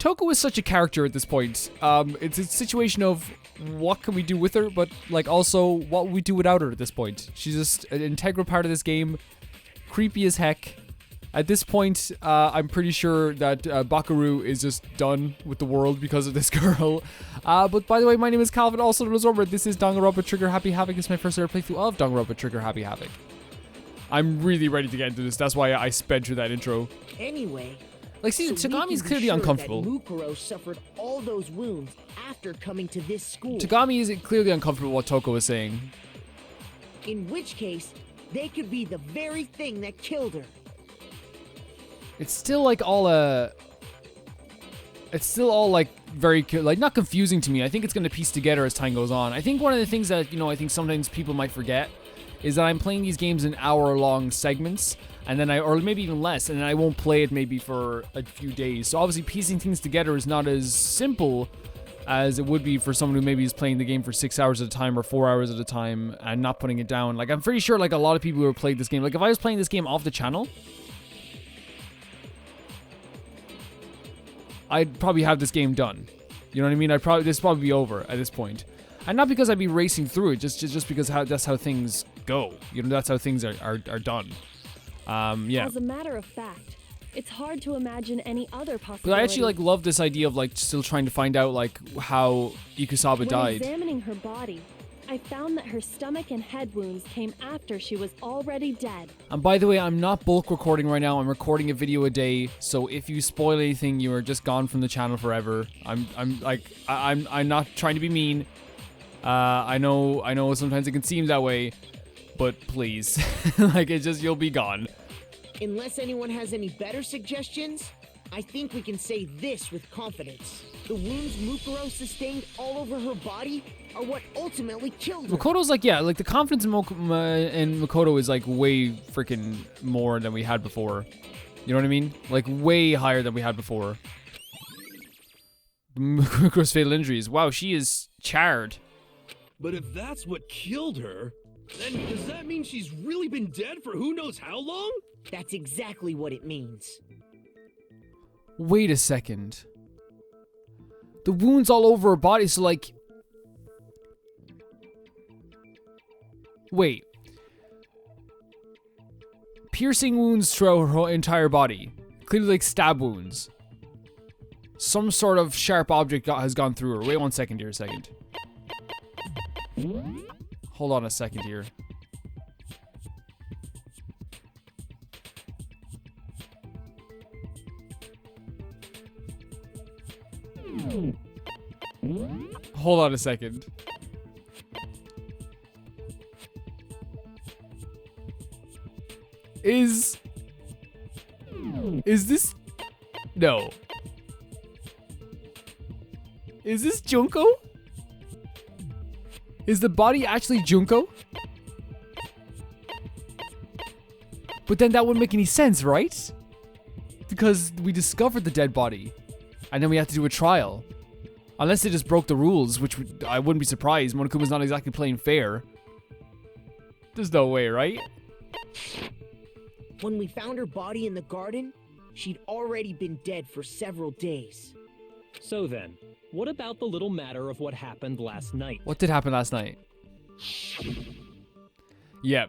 Toko is such a character at this point. It's a situation of what can we do with her, but like also what will we do without her at this point. She's just an integral part of this game. Creepy as heck. At this point, I'm pretty sure that Bakaru is just done with the world because of this girl. But by the way, my name is Calvin, also known as Robert. This is Danganronpa Trigger Happy Havoc. It's my first ever playthrough of Danganronpa Trigger Happy Havoc. I'm really ready to get into this. That's why I sped through that intro. Anyway, like, see, so Tagami's clearly sure uncomfortable. That Mukuro suffered all those wounds after coming to this school. Tagami is clearly uncomfortable with what Toko is saying. In which case, they could be the very thing that killed her. It's still like all it's still all like very like not confusing to me. I think it's going to piece together as time goes on. I think one of the things that, you know, I think sometimes people might forget is that I'm playing these games in hour-long segments, and then or maybe even less, and then I won't play it maybe for a few days. So obviously piecing things together is not as simple as it would be for someone who maybe is playing the game for 6 hours at a time or 4 hours at a time and not putting it down. Like, I'm pretty sure like a lot of people who have played this game, like if I was playing this game off the channel, I'd probably have this game done. You know what I mean? This would probably be over at this point. And not because I'd be racing through it, just because that's how things go. You know, that's how things are done. Yeah. As a matter of fact, it's hard to imagine any other possibility. But I actually like love this idea of like still trying to find out like how Ikusaba died. When examining her body, I found that her stomach and head wounds came after she was already dead. And by the way, I'm not bulk recording right now. I'm recording a video a day. So if you spoil anything, you are just gone from the channel forever. I'm not trying to be mean. I know sometimes it can seem that way, but please, like it's just, you'll be gone. Unless anyone has any better suggestions, I think we can say this with confidence. The wounds Mukuro sustained all over her body are what ultimately killed her. Makoto's like, yeah, like the confidence in Makoto is like way freaking more than we had before. You know what I mean? Like way higher than we had before. Makoto's fatal injuries. Wow, she is charred. But if that's what killed her, then does that mean she's really been dead for who knows how long? That's exactly what it means. Wait a second. The wounds all over her body, so like... Wait. Piercing wounds throughout her entire body. Clearly like stab wounds. Some sort of sharp object has gone through her. Wait 1 second here, Hold on a second here. Hold on a second. Is this... No. Is this Junko? Is the body actually Junko? But then that wouldn't make any sense, right? Because we discovered the dead body. And then we have to do a trial. Unless they just broke the rules, which I wouldn't be surprised. Monokuma's not exactly playing fair. There's no way, right? When we found her body in the garden, she'd already been dead for several days. So then, what about the little matter of what happened last night? What did happen last night? Yeah.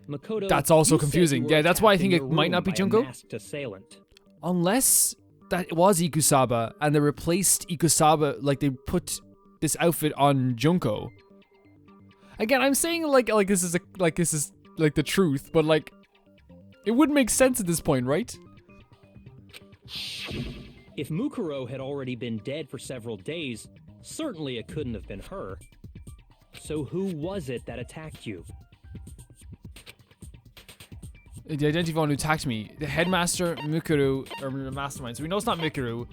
Makoto, that's also you said confusing. you Yeah, were that's why I attacked think in it your might room not be by a Junko. masked assailant. Unless that was Ikusaba and they replaced Ikusaba, like they put this outfit on Junko. Again, I'm saying like this is the truth, but like it wouldn't make sense at this point, right? If Mukuro had already been dead for several days, certainly it couldn't have been her. So who was it that attacked you? The identity of one who attacked me. The headmaster, Mikuru, or the mastermind. So we know it's not Mikuru.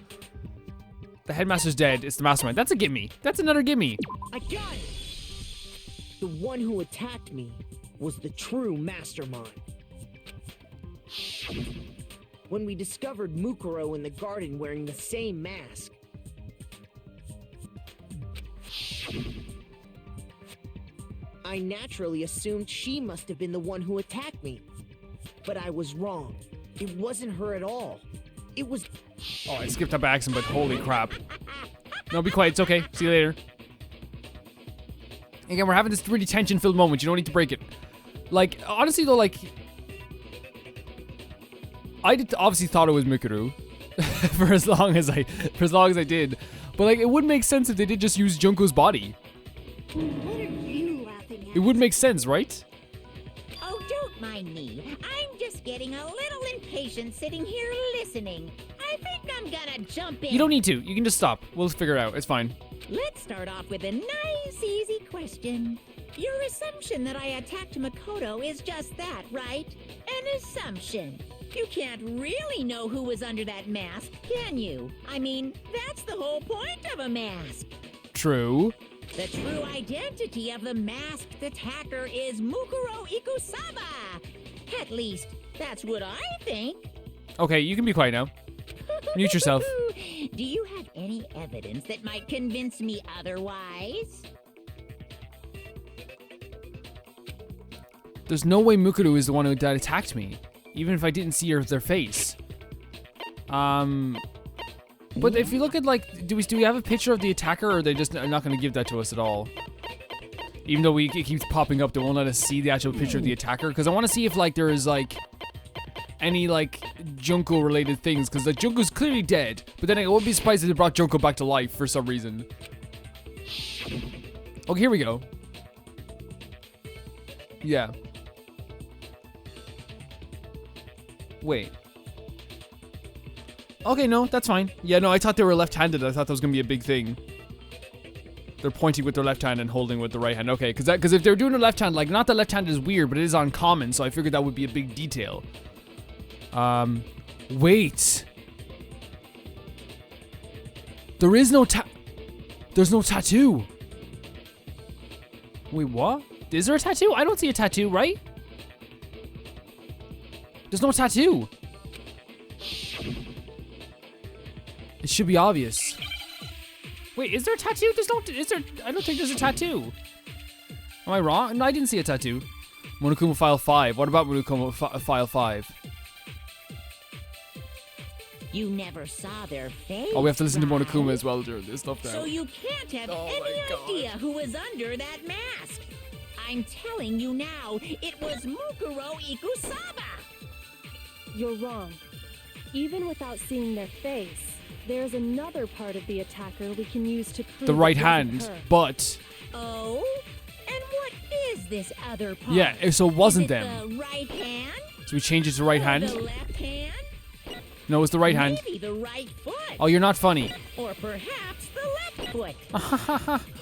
The headmaster's dead. It's the mastermind. That's a gimme. That's another gimme. I got it! The one who attacked me was the true mastermind. When we discovered Mukuro in the garden wearing the same mask, I naturally assumed she must have been the one who attacked me. But I was wrong. It wasn't her at all. It was... Oh, I skipped up by accident, but holy crap. No, be quiet. It's okay. See you later. Again, we're having this really tension-filled moment. You don't need to break it. Like, honestly, though, like... obviously thought it was Mikuru. for as long as I did. But, like, it would make sense if they did just use Junko's body. What are you laughing at? It would make sense, right? Oh, don't mind me. I'm just getting a little impatient sitting here listening. I think I'm gonna jump in. You don't need to. You can just stop. We'll figure it out. It's fine. Let's start off with a nice, easy question. Your assumption that I attacked Makoto is just that, right? An assumption. You can't really know who was under that mask, can you? I mean, that's the whole point of a mask. True. The true identity of the masked attacker is Mukuro Ikusaba. At least, that's what I think. Okay, you can be quiet now. Mute yourself. Do you have any evidence that might convince me otherwise? There's no way Mukuru is the one that attacked me, even if I didn't see their face. But if you look at, like, do we have a picture of the attacker, or are they just not going to give that to us at all? Even though it keeps popping up, they won't let us see the actual picture of the attacker, because I want to see if, like, there is, like, any, like, Junko-related things, because the Junko's clearly dead, but then I wouldn't be surprised if they brought Junko back to life for some reason. Okay, here we go. Yeah. Wait. Okay, no, that's fine. Yeah, no, I thought they were left-handed. I thought that was gonna be a big thing. They're pointing with their left hand and holding with the right hand. Okay, because if they're doing a left hand, like, not that left hand is weird, but it is uncommon, so I figured that would be a big detail. Wait. There is no There's no tattoo. Wait, what? Is there a tattoo? I don't see a tattoo, right? There's no tattoo. It should be obvious. Wait, is there a tattoo? I don't think there's a tattoo. Am I wrong? No, I didn't see a tattoo. Monokuma File 5. What about Monokuma File 5? You never saw their face. Oh, we have to listen to right? Monokuma as well during this stuff now. So you can't have any idea who was under that mask. I'm telling you now, it was Mukuro Ikusaba. You're wrong. Even without seeing their face, there's another part of the attacker we can use to prove the right it hand, wasn't her. but... Oh? And what is this other part? Yeah, so it wasn't Is it them. the right hand? So we change it to right Or hand? the left hand? No, it's the right hand. Maybe the right foot. Oh, you're not funny. Or perhaps the left foot.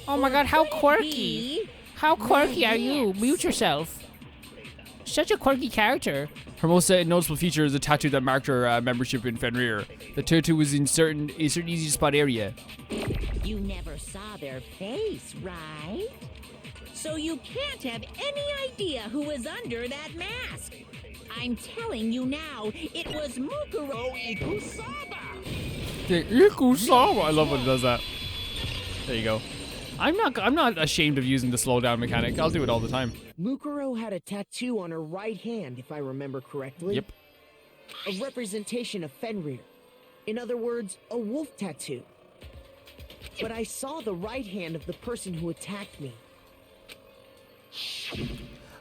Oh my god, how Could it quirky. be How quirky my are you? lips? Mute yourself. Such a quirky character. Her most noticeable feature is the tattoo that marked her membership in Fenrir. The tattoo was in a certain easy to spot area. You never saw their face, right? So you can't have any idea who was under that mask. I'm telling you now, it was Mukuro Ikusaba. The Ikusama. I love when it does that. There you go. I'm not ashamed of using the slowdown mechanic. I'll do it all the time. Mukuro had a tattoo on her right hand, if I remember correctly. Yep. A representation of Fenrir. In other words, a wolf tattoo. But I saw the right hand of the person who attacked me.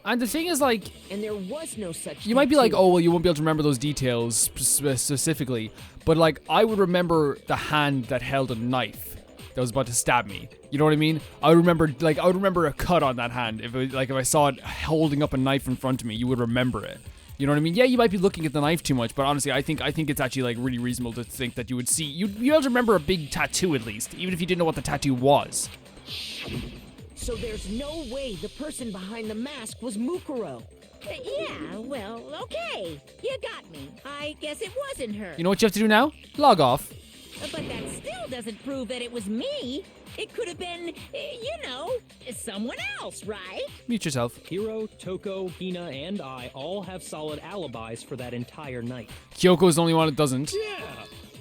And the thing is, like, And there was no such you might be like, tattoo. oh, well, you won't be able to remember those details specifically. But, like, I would remember the hand that held a knife that was about to stab me. You know what I mean? I would remember a cut on that hand. If I saw it holding up a knife in front of me, you would remember it. You know what I mean? Yeah, you might be looking at the knife too much, but honestly, I think it's actually, like, really reasonable to think that you would see, you'd be able to remember a big tattoo at least, even if you didn't know what the tattoo was. So there's no way the person behind the mask was Mukuro. Yeah, well, okay. You got me. I guess it wasn't her. You know what you have to do now? Log off. But that still doesn't prove that it was me. It could have been, someone else, right? Mute yourself. Hiro, Toko, Hina, and I all have solid alibis for that entire night. Kyoko's the only one that doesn't. Yeah,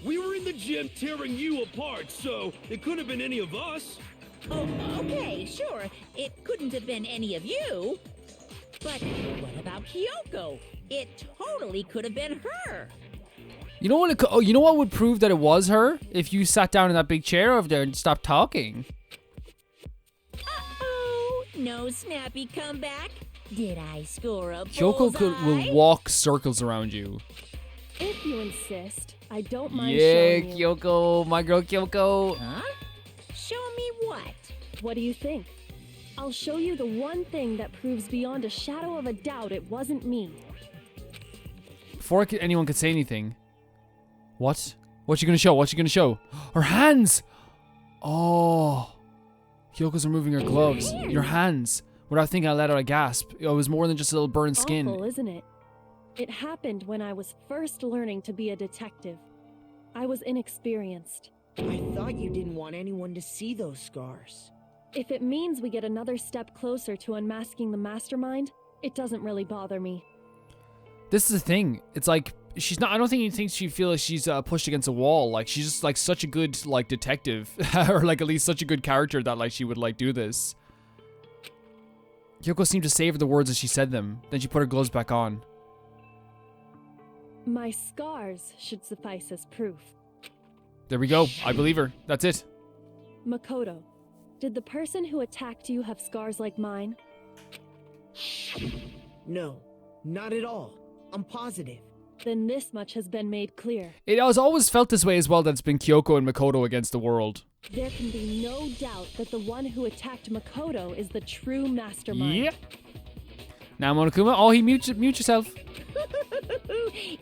we were in the gym tearing you apart, so it could have been any of us. Oh, okay, sure. It couldn't have been any of you. But what about Kyoko? It totally could have been her. You know what? You know what would prove that it was her? If you sat down in that big chair over there and stopped talking. Uh-oh, no snappy comeback. Did I score a Kyoko will walk circles around you. If you insist, I don't mind Yeah, showing you. Kyoko, my girl Kyoko. Huh? Show me what? What do you think? I'll show you the one thing that proves beyond a shadow of a doubt it wasn't me. Before anyone could say anything. What? What's she gonna show? What's she gonna show? Her hands! Oh. Kyoko's removing her gloves. Your hands. Without thinking, I let out a gasp. It was more than just a little burned skin. Awful, isn't it? It happened when I was first learning to be a detective. I was inexperienced. I thought you didn't want anyone to see those scars. If it means we get another step closer to unmasking the mastermind, it doesn't really bother me. This is the thing. It's like, she's not, I don't think he thinks she feels like she's pushed against a wall. Like, she's just like such a good, like, detective. Or like at least such a good character that like she would like do this. Kyoko seemed to savor the words as she said them. Then she put her gloves back on. My scars should suffice as proof. There we go. I believe her. That's it. Makoto, did the person who attacked you have scars like mine? No, not at all. I'm positive. Then this much has been made clear. It has always felt this way as well, that it's been Kyoko and Makoto against the world. There can be no doubt that the one who attacked Makoto is the true mastermind. Yep. Now, Monokuma, mute yourself.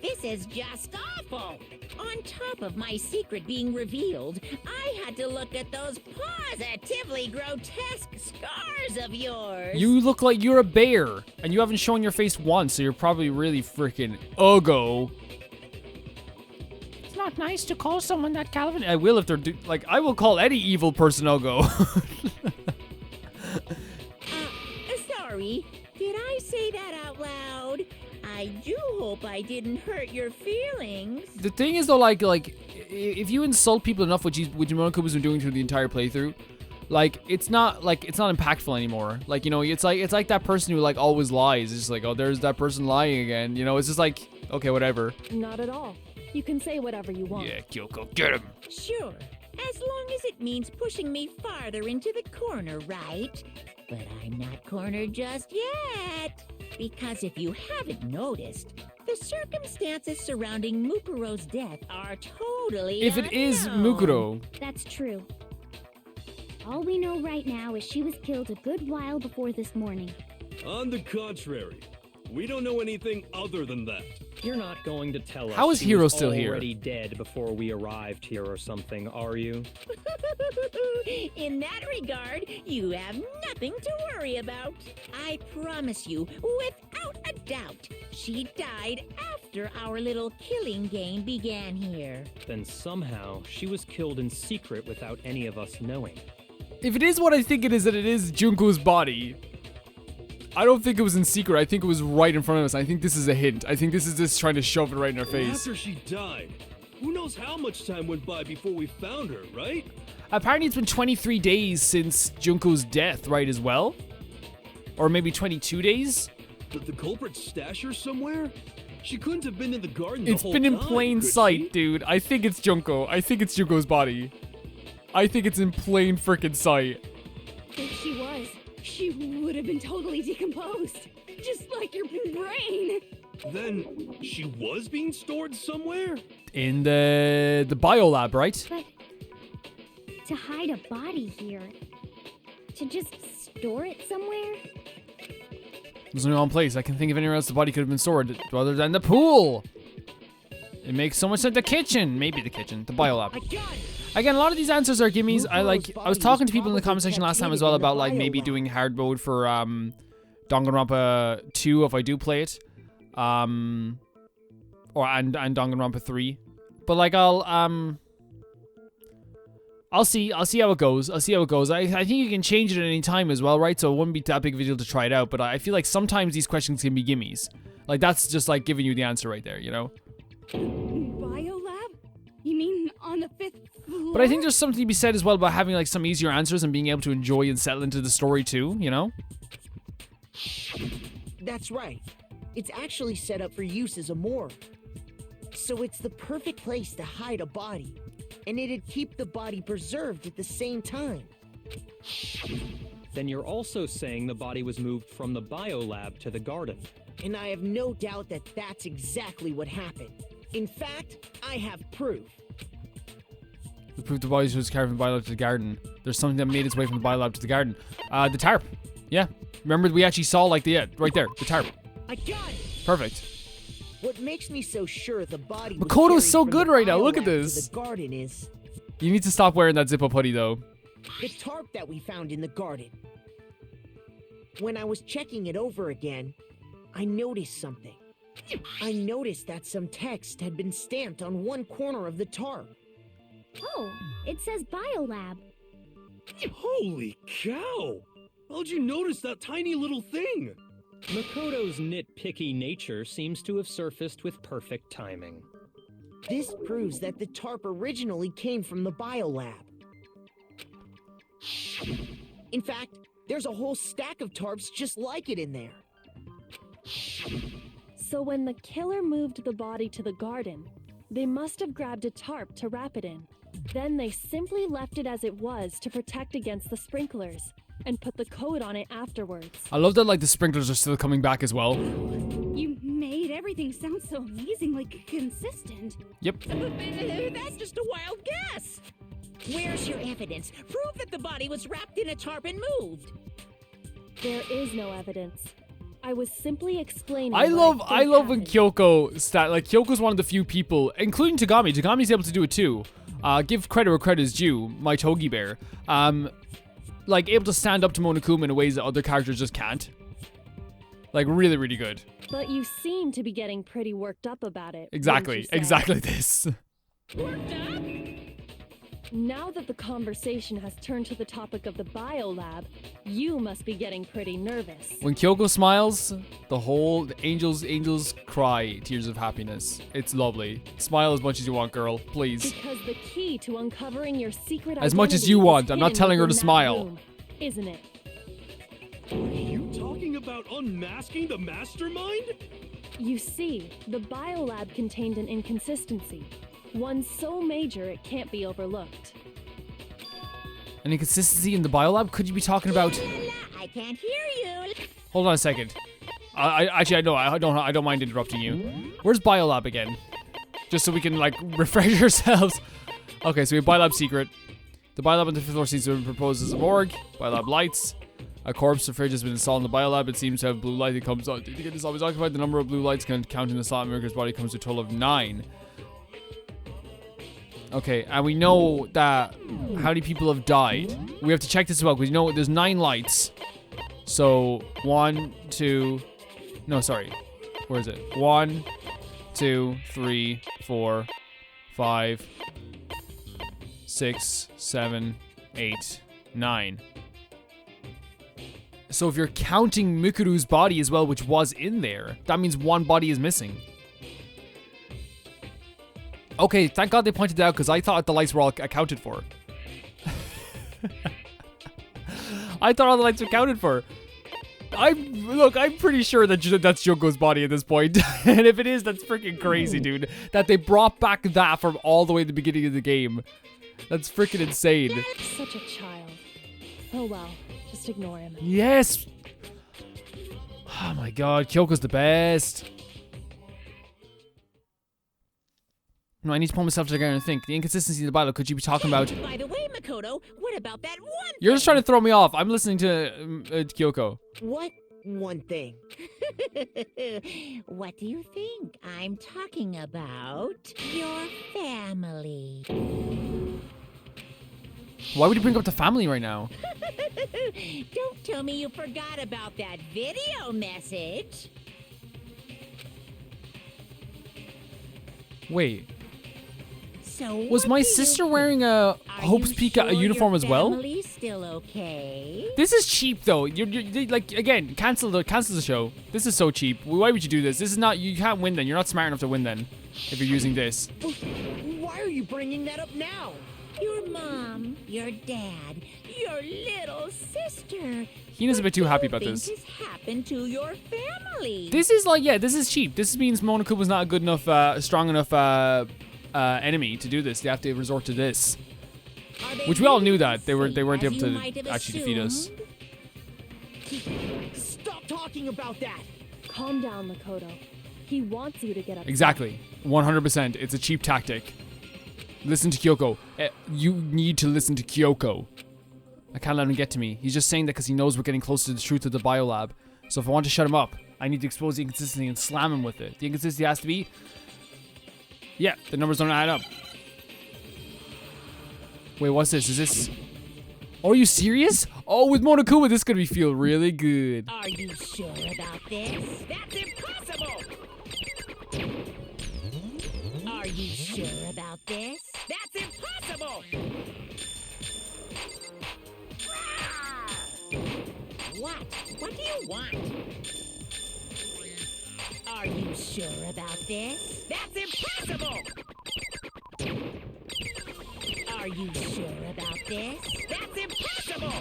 This is just awful. On top of my secret being revealed, I had to look at those positively grotesque scars of yours. You look like you're a bear, and you haven't shown your face once, so you're probably really freaking uggo. It's not nice to call someone that, Calvin. I will if they're I will call any evil person uggo. Sorry. Did I say that out loud? I do hope I didn't hurt your feelings. The thing is though, like if you insult people enough, which Monokuma's been doing through the entire playthrough, like it's not impactful anymore. Like, you know, it's like that person who like always lies. It's just like, oh, there's that person lying again. You know, it's just like, okay, whatever. Not at all. You can say whatever you want. Yeah, Kyoko, get him. Sure, as long as it means pushing me farther into the corner, right? But I'm not cornered just yet. Because if you haven't noticed, the circumstances surrounding Mukuro's death are totally If it is unknown. Mukuro, That's true. All we know right now is she was killed a good while before this morning. On the contrary, we don't know anything other than that. You're not going to tell us How is she Hiro was still here? already dead before we arrived here or something, are you? In that regard, you have nothing to worry about. I promise you, without a doubt, she died after our little killing game began here. Then somehow she was killed in secret without any of us knowing. if it is what I think it is, that it is Junko's body, I don't think it was in secret. I think it was right in front of us. I think this is a hint. I think this is just trying to shove it right in our face. After she died, who knows how much time went by before we found her, right? Apparently, it's been 23 days since Junko's death, right, as well? Or maybe 22 days? Did the culprit stash her somewhere? She couldn't have been in the garden the It's whole been in time, plain could sight, she? dude. I think it's Junko. I think it's Junko's body. I think it's in plain frickin' sight. If she was, she would have been totally decomposed. Just like your brain. Then she was being stored somewhere? In the biolab, right? But to hide a body here, to just store it somewhere? There's only one place I can think of anywhere else the body could have been stored other than the pool. It makes so much sense. The kitchen, maybe the kitchen, the biolab. Again, a lot of these answers are gimmies. I was talking to people in the comment section last time as well about like maybe doing hard mode for Danganronpa 2 if I do play it, and Danganronpa 3. But like I'll see how it goes. I think you can change it at any time as well, right? So it wouldn't be that big of a deal to try it out. But I feel like sometimes these questions can be gimmies. Like that's just like giving you the answer right there, you know. Biolab? You mean on the 5th floor? But I think there's something to be said as well about having like some easier answers and being able to enjoy and settle into the story too, you know? That's right. It's actually set up for use as a morgue. So it's the perfect place to hide a body, and it'd keep the body preserved at the same time. Then you're also saying the body was moved from the biolab to the garden. And I have no doubt that that's exactly what happened. In fact, I have proof. The proof the body was carried from the biolab to the garden. There's something that made its way from the biolab to the garden. The tarp. Yeah. Remember we actually saw like the right there, the tarp. I got it. Perfect. What makes me so sure the body was Makoto's carried so from good the right now. Look biolab at to this. The garden is You need to stop wearing that zip-up hoodie though. the tarp that we found in the garden. When I was checking it over again, I noticed something. I noticed that some text had been stamped on one corner of the tarp. Oh, it says biolab. Holy cow! How'd you notice that tiny little thing? Makoto's nitpicky nature seems to have surfaced with perfect timing. This proves that the tarp originally came from the biolab. In fact, there's a whole stack of tarps just like it in there. So when the killer moved the body to the garden, they must have grabbed a tarp to wrap it in. Then they simply left it as it was to protect against the sprinklers and put the code on it afterwards. I love that like the sprinklers are still coming back as well. You made everything sound so amazingly consistent. Yep. That's just a wild guess. Where's your evidence? Prove that the body was wrapped in a tarp and moved. There is no evidence. I was simply explaining. I love when happened. Kyoko like Kyoko's one of the few people, including Tagami. Tagami's able to do it too. Give credit where credit is due, my Togi Bear. Like able to stand up to Monokuma in ways that other characters just can't. Like really, really good. But you seem to be getting pretty worked up about it. Exactly, wouldn't you say? exactly this. Worked up? Now that the conversation has turned to the topic of the biolab, you must be getting pretty nervous. When Kyoko smiles, the angels cry tears of happiness. It's lovely. Smile as much as you want, girl, please. Because the key to uncovering your secret As much as identity you is want. I'm not hidden telling her to within that smile. room, isn't it? Are you talking about unmasking the mastermind? You see, the biolab contained an inconsistency. One so major it can't be overlooked. An inconsistency in the biolab? Could you be talking about? I can't hear you. Hold on a second. I don't mind interrupting you. Where's biolab again? Just so we can like refresh ourselves. Okay, so we have biolab secret. The biolab on the 5th floor seems to have been proposed as a morgue. Biolab lights. A corpse fridge has been installed in the biolab. It seems to have blue light that comes on. Did you get this always occupied? The number of blue lights counting the slot maker's body comes to a total of 9. Okay, and we know that how many people have died. We have to check this as well because you know there's 9 lights. So 1, 2. No, sorry. Where is it? 1, 2, 3, 4, 5, 6, 7, 8, 9. So if you're counting Mikuru's body as well, which was in there, that means 1 body is missing. Okay, thank God they pointed it out because I thought the lights were all accounted for. I thought all the lights were accounted for. I'm pretty sure that that's Junko's body at this point. And if it is, that's freaking crazy, dude. That they brought back that from all the way at the beginning of the game. That's freaking insane. Such a child. Oh well, just ignore him. Yes! Oh my god, Kyoko's the best. No, I need to pull myself together and think. The inconsistency of the Bible, could you be talking about? By the way, Makoto, what about that one You're just trying to throw me off. I'm listening to Kyoko. What one thing? What do you think? I'm talking about your family. Why would you bring up the family right now? Don't tell me you forgot about that video message. Wait. So Was what my do you sister think? wearing a Are Hope's you Peak sure uniform your as well? family's still okay? This is cheap though. You're like, again, cancel the show. This is so cheap. Why would you do this? This is not, you can't win then. You're not smart enough to win then if you're using this. Why are you bringing that up now? Your mom your dad, your little sister. Hina's a bit too happy about What this. do you think has happened to your family? This is like, yeah, this is cheap. This means Monokuma's not a good enough, strong enough enemy to do this. They have to resort to this, Are they which we all knew really that they weren't as able you to might have actually defeat us. assumed? Stop talking about that! Calm down, Makoto. He wants you to get upset. Exactly, 100%. It's a cheap tactic. Listen to Kyoko. You need to listen to Kyoko. I can't let him get to me. He's just saying that because he knows we're getting close to the truth of the biolab. So if I want to shut him up, I need to expose the inconsistency and slam him with it. The inconsistency has to be, yeah, the numbers don't add up. Wait, what's this? Is this... Oh, are you serious? Oh, with Monokuma, this is gonna feel really good. Are you sure about this? That's impossible! Are you sure about this? That's impossible! What? What do you want? Are you sure about this? That's impossible! Are you sure about this? That's impossible!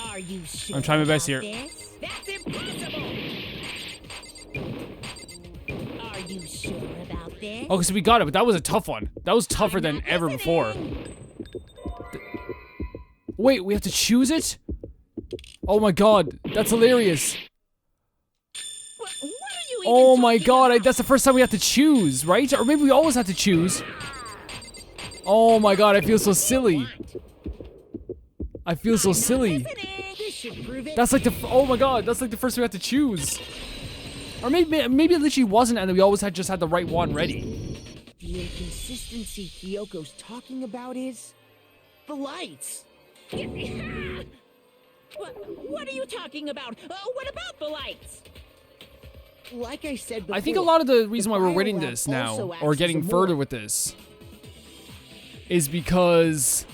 Are you sure I'm trying my best about here. this? That's impossible! Are you sure about this? Oh, so we got it, but that was a tough one. That was tougher than not ever before. listening. Wait, we have to choose it? Oh my god, that's hilarious. What are you even Oh my talking god, about? that's the first time we have to choose, right? Or maybe we always have to choose. Oh my god, I feel so silly. I feel so silly. This should prove it. That's like oh my god, that's like the first we have to choose. Or maybe it literally wasn't, and then we always just had the right one ready. The inconsistency Kyoko's talking about is the lights. What are you talking about? What about the lights? Like I said before, I think a lot of the reason why we're winning biolab this now, also acts or as getting a further mirror. with this, is because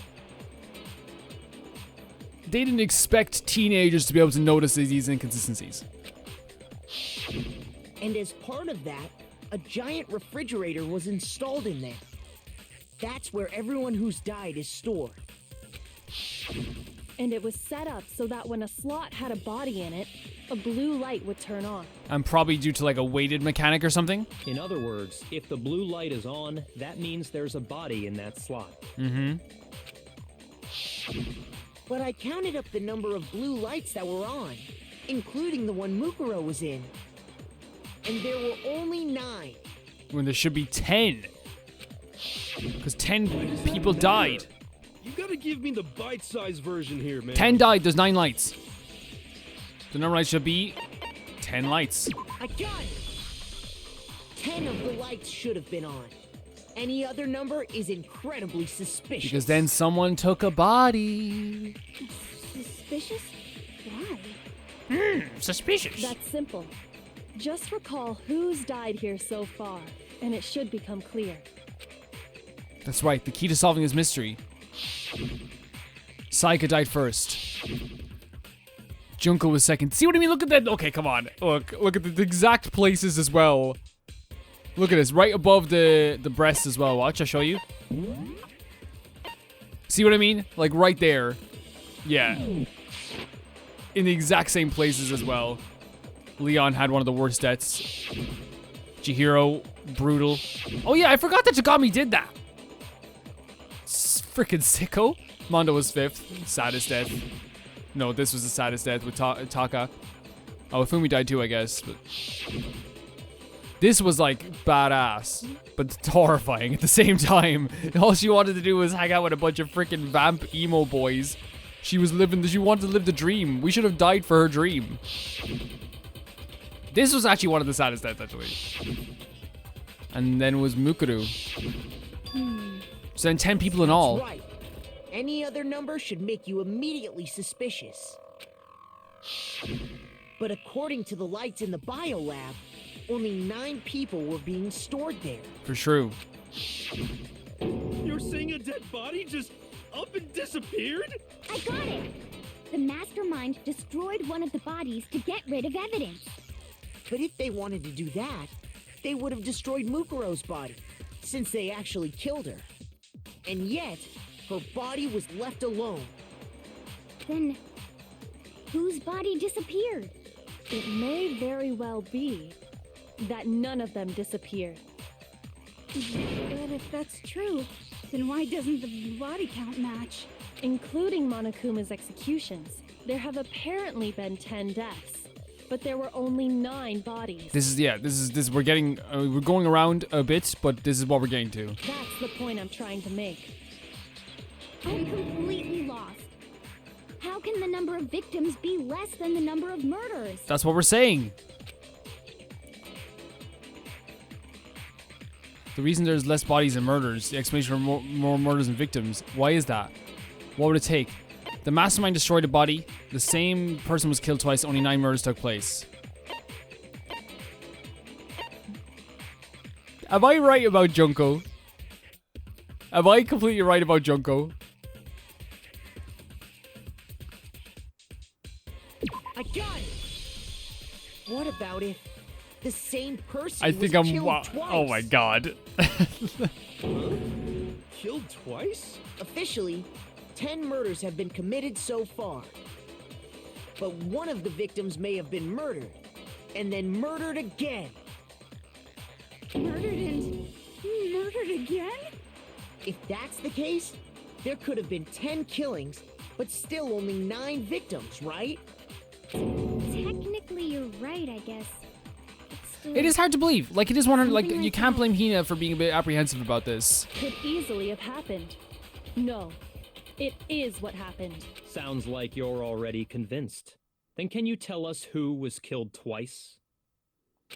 they didn't expect teenagers to be able to notice these inconsistencies. And as part of that, a giant refrigerator was installed in there. That's where everyone who's died is stored. And it was set up so that when a slot had a body in it, a blue light would turn on. And probably due to like a weighted mechanic or something. In other words, if the blue light is on, that means there's a body in that slot. Mm-hmm. But I counted up the number of blue lights that were on, including the one Mukuro was in. And there were only 9. When there should be 10. Because 10 people died. You gotta give me the bite-sized version here, man. 10 died, there's 9 lights. The number light should be 10 lights. I got it! 10 of the lights should have been on. Any other number is incredibly suspicious. Because then someone took a body. Suspicious? Why? Suspicious. That's simple. Just recall who's died here so far, and it should become clear. That's right, the key to solving this mystery. Saika died first. Junko was second. See what I mean? Look at that. Okay, come on. Look at the exact places as well. Look at this, right above the breast as well. Watch, I'll show you. See what I mean? Like right there. Yeah. In the exact same places as well. Leon had one of the worst deaths. Chihiro, brutal. Oh yeah, I forgot that Jagami did that. Freaking sicko. Mondo was 5th. Saddest death. No, this was the saddest death with Taka. Oh, Fumi died too, I guess. But this was like badass, but horrifying at the same time. All she wanted to do was hang out with a bunch of freaking vamp emo boys. She wanted to live the dream. We should have died for her dream. This was actually one of the saddest deaths, actually. And then was Mukuru. So then 10 people in all. That's right. Any other number should make you immediately suspicious. But according to the lights in the biolab, only 9 people were being stored there. For true. You're saying a dead body just up and disappeared? I got it! The mastermind destroyed one of the bodies to get rid of evidence. But if they wanted to do that, they would have destroyed Mukuro's body, since they actually killed her. And yet, her body was left alone. Then, whose body disappeared? It may very well be that none of them disappeared. But if that's true, then why doesn't the body count match? Including Monokuma's executions, there have apparently been 10 deaths, but there were only 9 bodies. This is we're getting we're going around a bit, but this is what we're getting to. That's the point I'm trying to make. I'm completely lost. How can the number of victims be less than the number of murders? That's what we're saying. The reason there's less bodies and murders, the explanation for more murders and victims, why is that? What would it take? The mastermind destroyed a body, the same person was killed twice, only 9 murders took place. Am I right about Junko? Am I completely right about Junko? I got it! What about if the same person I was think I'm. killed twice? Oh my god. Killed twice? Officially, 10 murders have been committed so far. But one of the victims may have been murdered, and then murdered again. Murdered and murdered again? If that's the case, there could have been 10 killings, but still only 9 victims, right? Technically, you're right, I guess. It is hard to believe. Like, it is one. Like, Something you like can't that. blame Hina for being a bit apprehensive about this. Could easily have happened. No, it is what happened. Sounds like you're already convinced. Then can you tell us who was killed twice?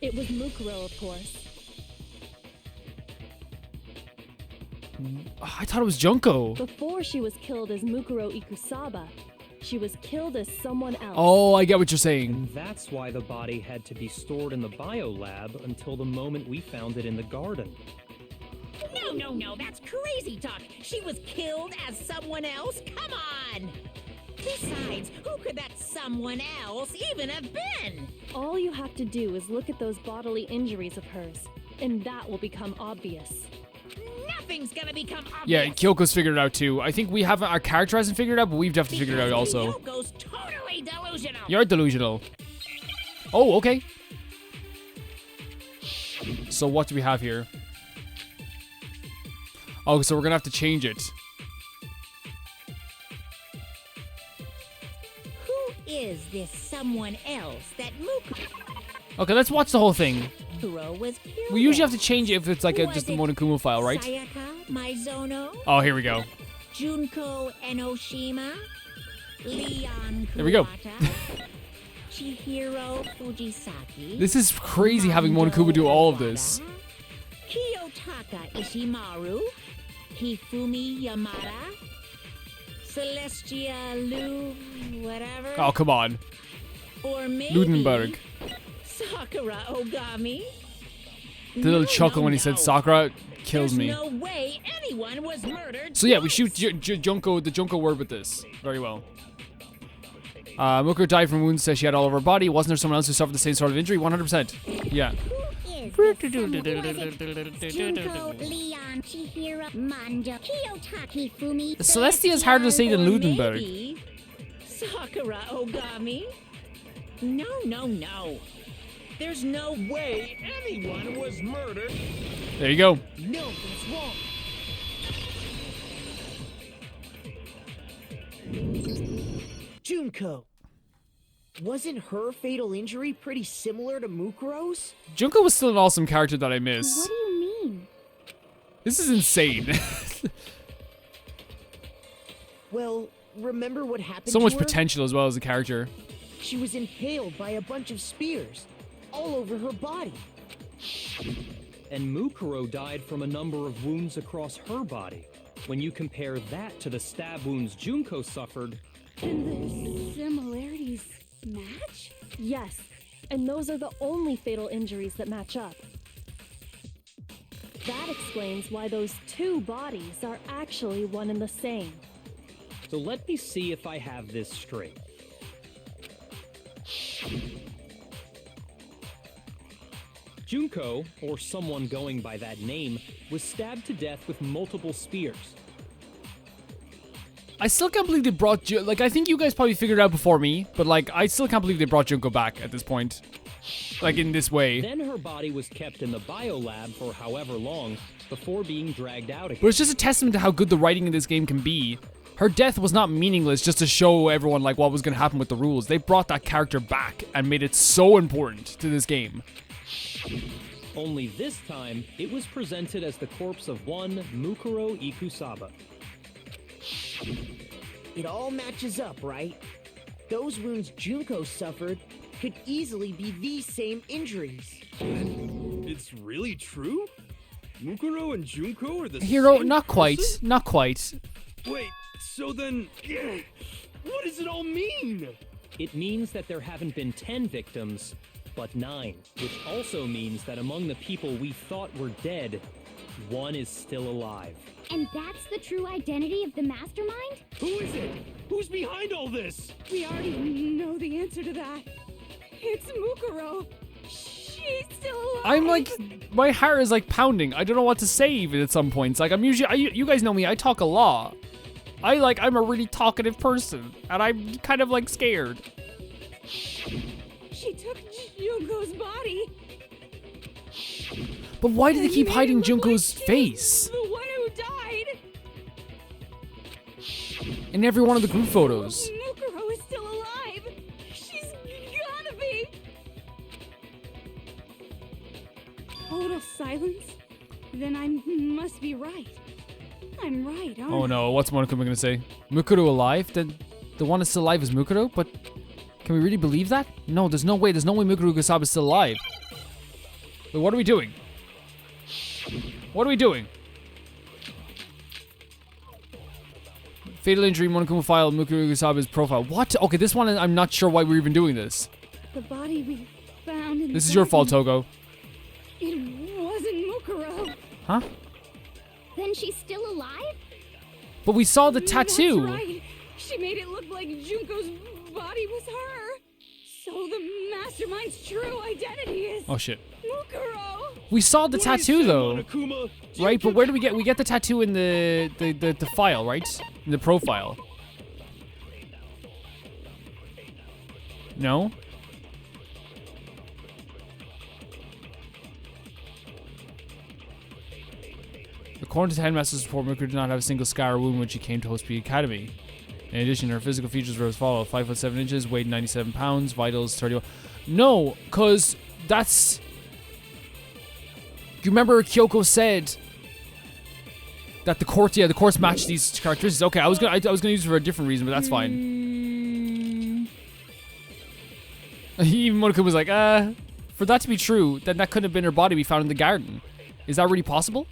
It was Mukuro, of course. I thought it was Junko. Before she was killed as Mukuro Ikusaba, she was killed as someone else. Oh, I get what you're saying. And that's why the body had to be stored in the biolab until the moment we found it in the garden. No, that's crazy talk. She was killed as someone else? Come on! Besides, who could that someone else even have been? All you have to do is look at those bodily injuries of hers, and that will become obvious. Nothing's gonna become obvious. Yeah, Kyoko's figured it out too. I think we haven't, our character hasn't figured it out, but we've definitely figured it out also. Kyoko's totally delusional. You're delusional. Oh, okay. So what do we have here? Oh, so we're gonna have to change it. Who is this someone else that Okay, let's watch the whole thing. Mukuro was killed? We usually have to change it if it's like Was just a it Monokuma file, right? Sayaka Maizono? Oh, here we go. Junko Enoshima? Leon There we go. Kuwata, Chihiro Fujisaki? This is crazy having Monokuma do all of this. Kiyotaka Ishimaru? Hifumi Yamada? Celestia Lu... whatever? Oh, come on. Or maybe... Ludenberg. Sakura Ogami? The little chuckle when he said Sakura kills There's me. no way anyone was murdered. So yeah, we twice. shoot Junko, the Junko word with this. Very well. Mukuro died from wounds that she had all over her body. Wasn't there someone else who suffered the same sort of injury? 100%. Yeah. Junko, Leon, Chihiro, Manjo, Kiyotaki, Fumi. Celestia is harder to say than Or Ludenberg. maybe Sakura Ogami? No. There's no way anyone was murdered. There you go. No, that's wrong. Junko. Wasn't her fatal injury pretty similar to Mukuro's? Junko was still an awesome character that I What miss. do you mean? This is insane. Well, remember what happened So to much her? potential as well as a character. She was impaled by a bunch of spears all over her body. And Mukuro died from a number of wounds across her body. When you compare that to the stab wounds Junko suffered, And the similarities match? Yes, and those are the only fatal injuries that match up. That explains why those 2 bodies are actually one and the same. so let me see if I have this straight. Junko, or someone going by that name, was stabbed to death with multiple spears. I still can't believe they brought like, I think you guys probably figured it out before me, but like, I still can't believe they brought Junko back at this point. Like, in this way. Then her body was kept in the biolab for however long before being dragged out again. But it's just a testament to how good the writing in this game can be. Her death was not meaningless just to show everyone like what was going to happen with the rules. They brought that character back and made it so important to this game. Only this time, it was presented as the corpse of one Mukuro Ikusaba. It all matches up, right? Those wounds Junko suffered could easily be these same injuries. It's really true? Mukuro and Junko are the Hero, same not quite. person? Not quite. Wait, so then... what does it all mean? It means that there haven't been 10 victims, but 9. Which also means that among the people we thought were dead, one is still alive. And that's the true identity of the mastermind? Who is it? Who's behind all this? We already know the answer to that. It's Mukuro. She's still alive. I'm like, my heart is like pounding. I don't know what to say even at some points. Like, I'm usually, you guys know me, I talk a lot. I'm a really talkative person, and I'm kind of like scared. She took Junko's body. But why did they and keep made hiding it look Junko's like she's face The one who died. in every one of the group photos? Mukuro is still alive. She's gotta be. Total silence? Then I must be right. I'm right, aren't Oh no, what's Monokuma gonna say? Mukuro alive? Then the one that's still alive is Mukuro? But can we really believe that? No, there's no way Mukuro Kusaba is still alive. Wait, what are we doing? What are we doing? Fatal injury, Monokuma file, Mukuro Kusaba's profile. What? Okay, this one, I'm not sure why we're even doing this. The body we found in This the is your fault, garden, Togo. It wasn't Mukuro. Huh? Then she's still alive? But we saw the That's tattoo. right. She made it look like Junko's body was her. So the mastermind's true identity is Oh shit. Mukuro. We saw the What do you tattoo say, though. Monokuma? Do you Right, but get- where do we get the tattoo in the file, right? In the profile. No? According to the headmaster's report, Mukuro did not have a single scar or wound when she came to Host Peak Academy. In addition, her physical features were as follows: 5 foot 7 inches, weighed 97 pounds, vitals 31. No, cause that's. You remember Kyoko said that the course matched these characteristics. Okay, I was gonna use it for a different reason, but that's fine. Even Monokuma was like, for that to be true, then that couldn't have been her body we found in the garden. Is that really possible?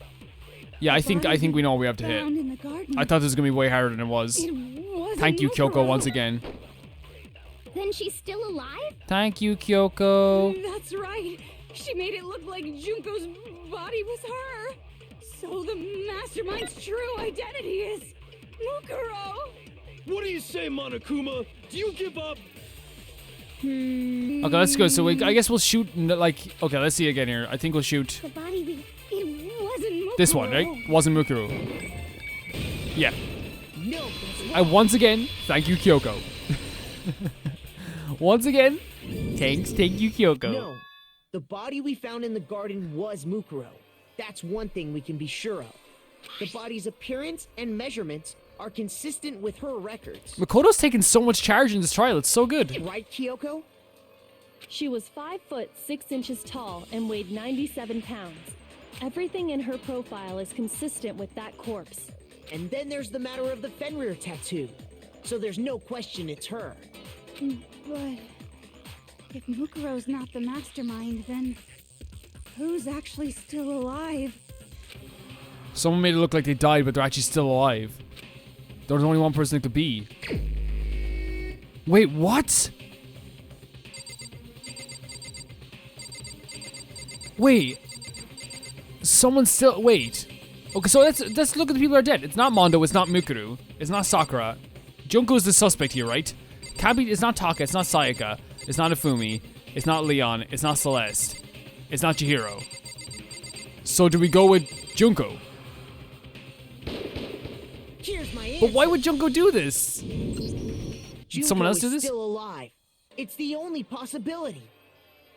Yeah, I think we know what we have to Found hit. in the garden. I thought this was gonna be way harder than it was. It wasn't Thank you, Kyoko, Mukuro. once again. Then she's still alive? Thank you, Kyoko. That's right. She made it look like Junko's body was her. So the mastermind's true identity is Mukuro. What do you say, Monokuma? Do you give up? Okay, let's go. So I guess we'll shoot, okay, let's see again here. I think we'll shoot The body it wasn't Mukuro. this one, right? Wasn't Mukuro. Yeah. No, that's wrong. And once again, thank you, Kyoko. Once again, thank you, Kyoko. No, the body we found in the garden was Mukuro. That's one thing we can be sure of. The body's appearance and measurements are consistent with her records. Makoto's taken so much charge in this trial. It's so good. Right, Kyoko? She was 5 foot 6 inches tall and weighed 97 pounds. Everything in her profile is consistent with that corpse. And then there's the matter of the Fenrir tattoo. So there's no question it's her. But if Mukuro's not the mastermind, then who's actually still alive? Someone made it look like they died, but they're actually still alive. There's only one person it could be. Wait, what? Wait. Someone still. Wait. Okay, so let's look at the people who are dead. It's not Mondo. It's not Mukuro. It's not Sakura. Junko's the suspect here, right? Kabi. It's not Taka. It's not Sayaka. It's not Ifumi. It's not Leon. It's not Celeste. It's not Chihiro. So do we go with Junko? Here's my answer. But why would Junko do this? Junko someone else is do this? still alive. It's the only possibility.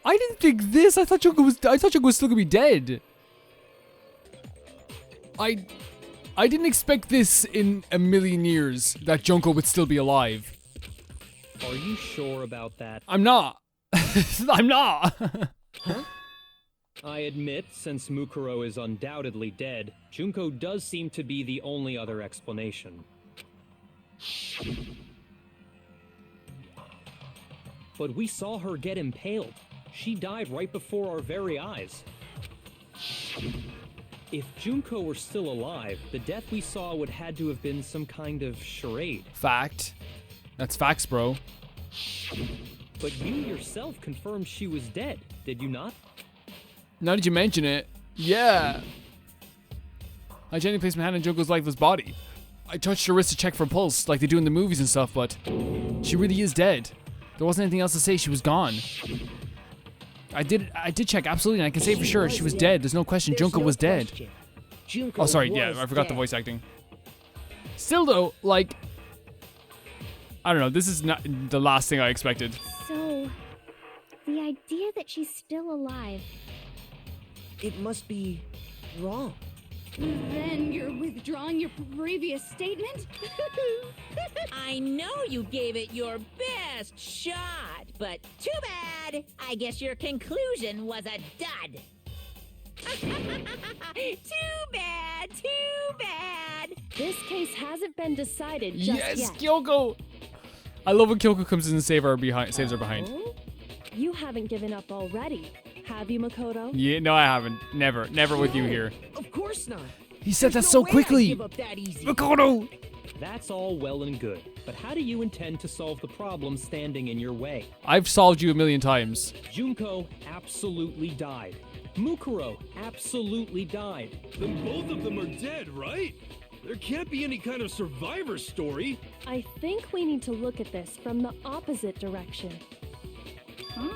I didn't think this. I thought Junko was still gonna be dead. I didn't expect this in a million years, that Junko would still be alive. Are you sure about that? I'm not. I'm not. Huh? I admit, since Mukuro is undoubtedly dead, Junko does seem to be the only other explanation. But we saw her get impaled. She died right before our very eyes. If Junko were still alive, the death we saw would had to have been some kind of charade. Fact. That's facts, bro. But you yourself confirmed she was dead, did you not? Now that you mention it, yeah. I gently placed my hand on Junko's lifeless body. I touched her wrist to check for pulse, like they do in the movies and stuff, but she really is dead. There wasn't anything else to say. She was gone. I did check, absolutely, and I can say for sure she was dead. There's no question. Junko was dead. Junko Oh, sorry, yeah, was I forgot the dead. voice acting. Still, though, like, I don't know. This is not the last thing I expected. So, the idea that she's still alive. It must be wrong. Then you're withdrawing your previous statement? I know you gave it your best shot, but too bad. I guess your conclusion was a dud. Too bad, too bad. This case hasn't been decided just Yes, yet. Kyoko. I love when Kyoko comes in and saves her behind. Oh? You haven't given up already, have you, Makoto? Yeah, no, I haven't. Never with you here. Of course not. He said that There's so no way I'd quickly. give up that easy. Makoto. That's all well and good, but how do you intend to solve the problem standing in your way? I've solved you a million times. Junko absolutely died. Mukuro absolutely died. Then both of them are dead, right? There can't be any kind of survivor story. I think we need to look at this from the opposite direction. Huh?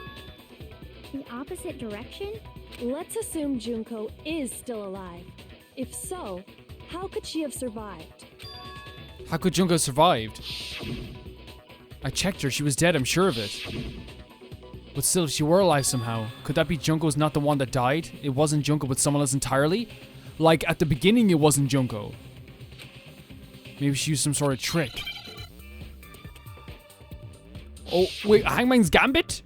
The opposite direction? Let's assume Junko is still alive. If so, how could she have survived? How could Junko have survived? I checked her. She was dead. I'm sure of it. But still, if she were alive somehow, could that be Junko's not the one that died? It wasn't Junko, but someone else entirely? Like, at the beginning, it wasn't Junko. Maybe she used some sort of trick. Oh, wait, Hangman's Gambit?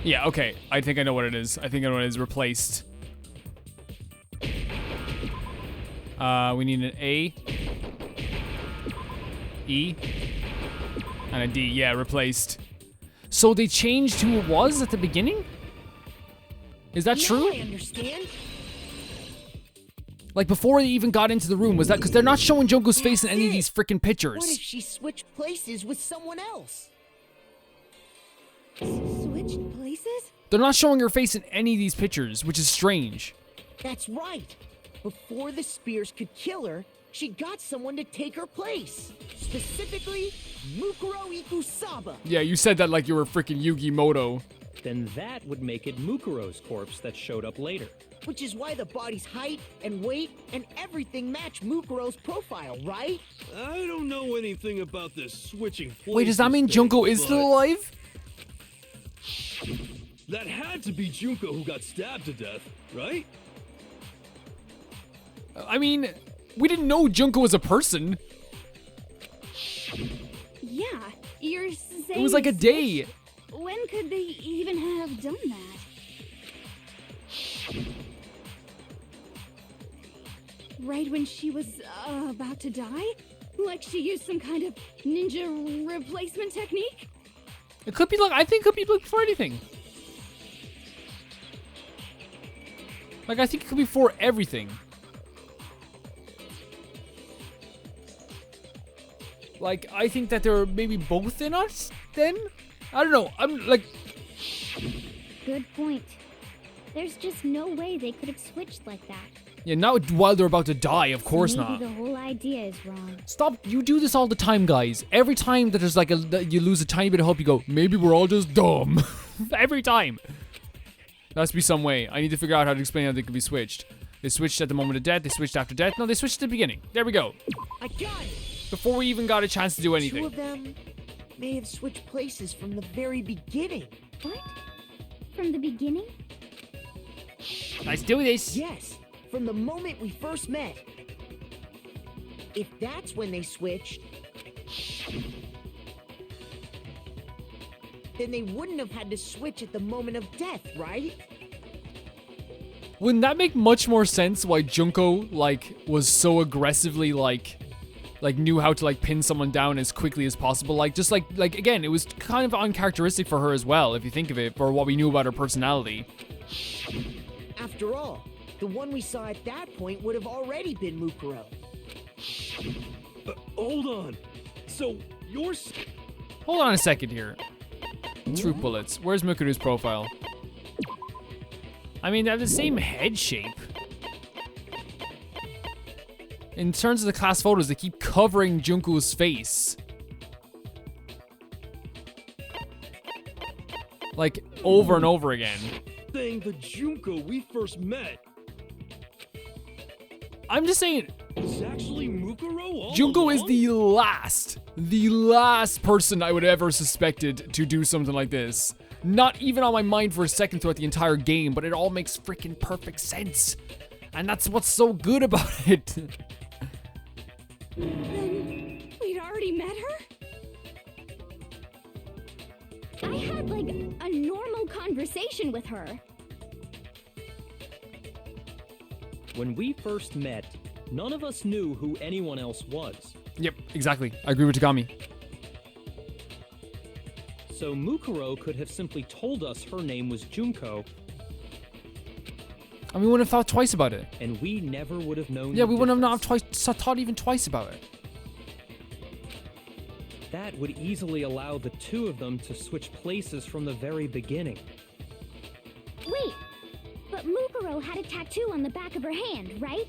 Yeah, okay. I think I know what it is. I think I know what it is. Replaced. We need an A, E, and a D. Yeah, replaced. So they changed who it was at the beginning? Is that Now true? I understand. Like before they even got into the room, was that because they're not showing Junko's face in any of these freaking What if pictures? she switched places with someone else? Switched places? They're not showing her face in any of these pictures, which is strange. That's right. Before the spears could kill her, she got someone to take her place. Specifically, Mukuro Ikusaba. Yeah, you said that like you were freaking Yugi Moto. Then that would make it Mukuro's corpse that showed up later. Which is why the body's height and weight and everything match Mukuro's profile, right? I don't know anything about this switching places. Wait, does that mean thing, Junko is but still alive? That had to be Junko who got stabbed to death, right? I mean, we didn't know Junko was a person. Yeah, you're saying It was like a day. When could they even have done that? Right when she was about to die? Like she used some kind of ninja replacement technique? It could be like, I think it could be like for anything. Like, I think it could be for everything. Like, I think that they're maybe both in us then? I don't know. I'm like, Good point. There's just no way they could have switched like that. yeah, not while they're about to die, of course Maybe not. the whole idea is wrong. Stop, you do this all the time, guys. Every time that there's like you lose a tiny bit of hope, you go, maybe we're all just dumb. Every time. There has to be some way. I need to figure out how to explain how they could be switched. They switched at the moment of death. They switched after death. No, they switched at the beginning. There we go. I got it. Before we even got a chance to do Two anything. of them may have switched places from the very beginning. What? From the beginning? Let's do this. Yes, from the moment we first met. If that's when they switched, then they wouldn't have had to switch at the moment of death, right? Wouldn't that make much more sense why Junko, like, was so aggressively, like knew how to, like, pin someone down as quickly as possible? Like, just, like, again, it was kind of uncharacteristic for her as well, if you think of it, for what we knew about her personality. After all, the one we saw at that point would have already been Mukuro. Hold on. So, you're... Hold on a second here. Truth bullets. Where's Mukuru's profile? I mean, they have the same head shape. In terms of the class photos, they keep covering Junko's face. Like, over and over again. saying the Junko we first met I'm just saying, is actually Mukuro all Junko is along? the last person I would ever suspected to do something like this. Not even on my mind for a second throughout the entire game, but it all makes freaking perfect sense. And that's what's so good about it. Then we'd already met her? I had, like, a normal conversation with her. When we first met, none of us knew who anyone else was. Yep, exactly. I agree with Tagami. So Mukuro could have simply told us her name was Junko, And we wouldn't have thought twice about it. and we never would have known. Yeah, the we wouldn't have difference. thought even twice about it. That would easily allow the two of them to switch places from the very beginning. Wait, but Mukuro had a tattoo on the back of her hand, right?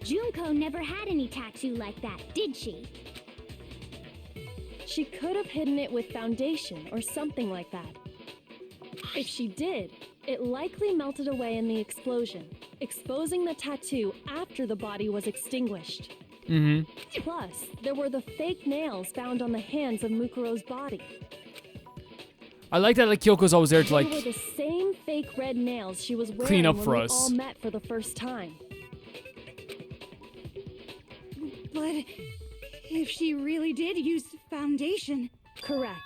Junko never had any tattoo like that, did she? She could have hidden it with foundation or something like that. If she did, it likely melted away in the explosion, exposing the tattoo after the body was extinguished. Mm-hmm. Plus, there were the fake nails found on the hands of Mukuro's body. I like that, like, Kyoko's always there to, They were like, the same fake red nails she was wearing clean up when for we us. all met for the first time. But if she really did use foundation... Correct.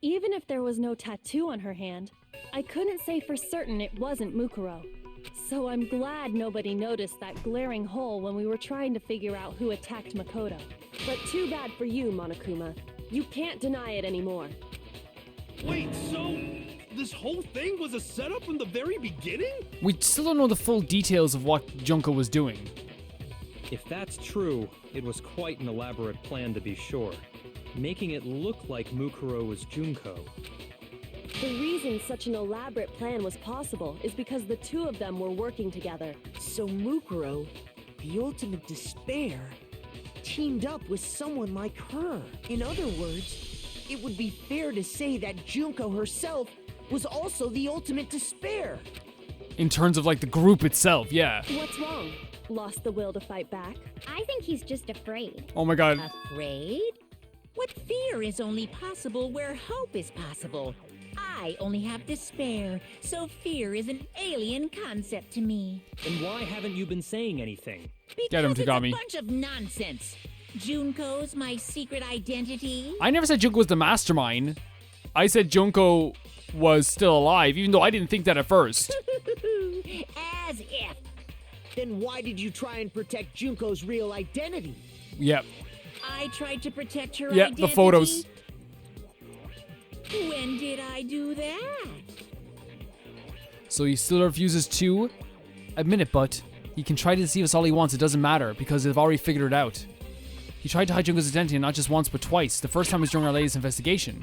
Even if there was no tattoo on her hand, I couldn't say for certain it wasn't Mukuro. So I'm glad nobody noticed that glaring hole when we were trying to figure out who attacked Makoto. But too bad for you, Monokuma. You can't deny it anymore. Wait, so this whole thing was a setup from the very beginning? we still don't know the full details of what Junko was doing. If that's true, it was quite an elaborate plan to be sure, making it look like Mukuro was Junko. The reason such an elaborate plan was possible is because the two of them were working together. So Mukuro, the ultimate despair, teamed up with someone like her. In other words, it would be fair to say that Junko herself was also the ultimate despair. In terms of, like, the group itself, yeah. What's wrong? Lost the will to fight back? I think he's just afraid. Oh my god. Afraid? What fear is only possible where hope is possible? I only have despair, so fear is an alien concept to me. Then why haven't you been saying anything? Get him, Because Tagami. it's a bunch of nonsense. Junko's my secret identity. I never said Junko was the mastermind. I said Junko was still alive, even though I didn't think that at first. As if. Then why did you try and protect Junko's real identity? Yep. I tried to protect her Yeah, identity. the photos. When did I do that? So he still refuses to admit it, but he can try to deceive us all he wants. It doesn't matter, because they've already figured it out. He tried to hide Junko's identity not just once, but twice. The first time was during our latest investigation.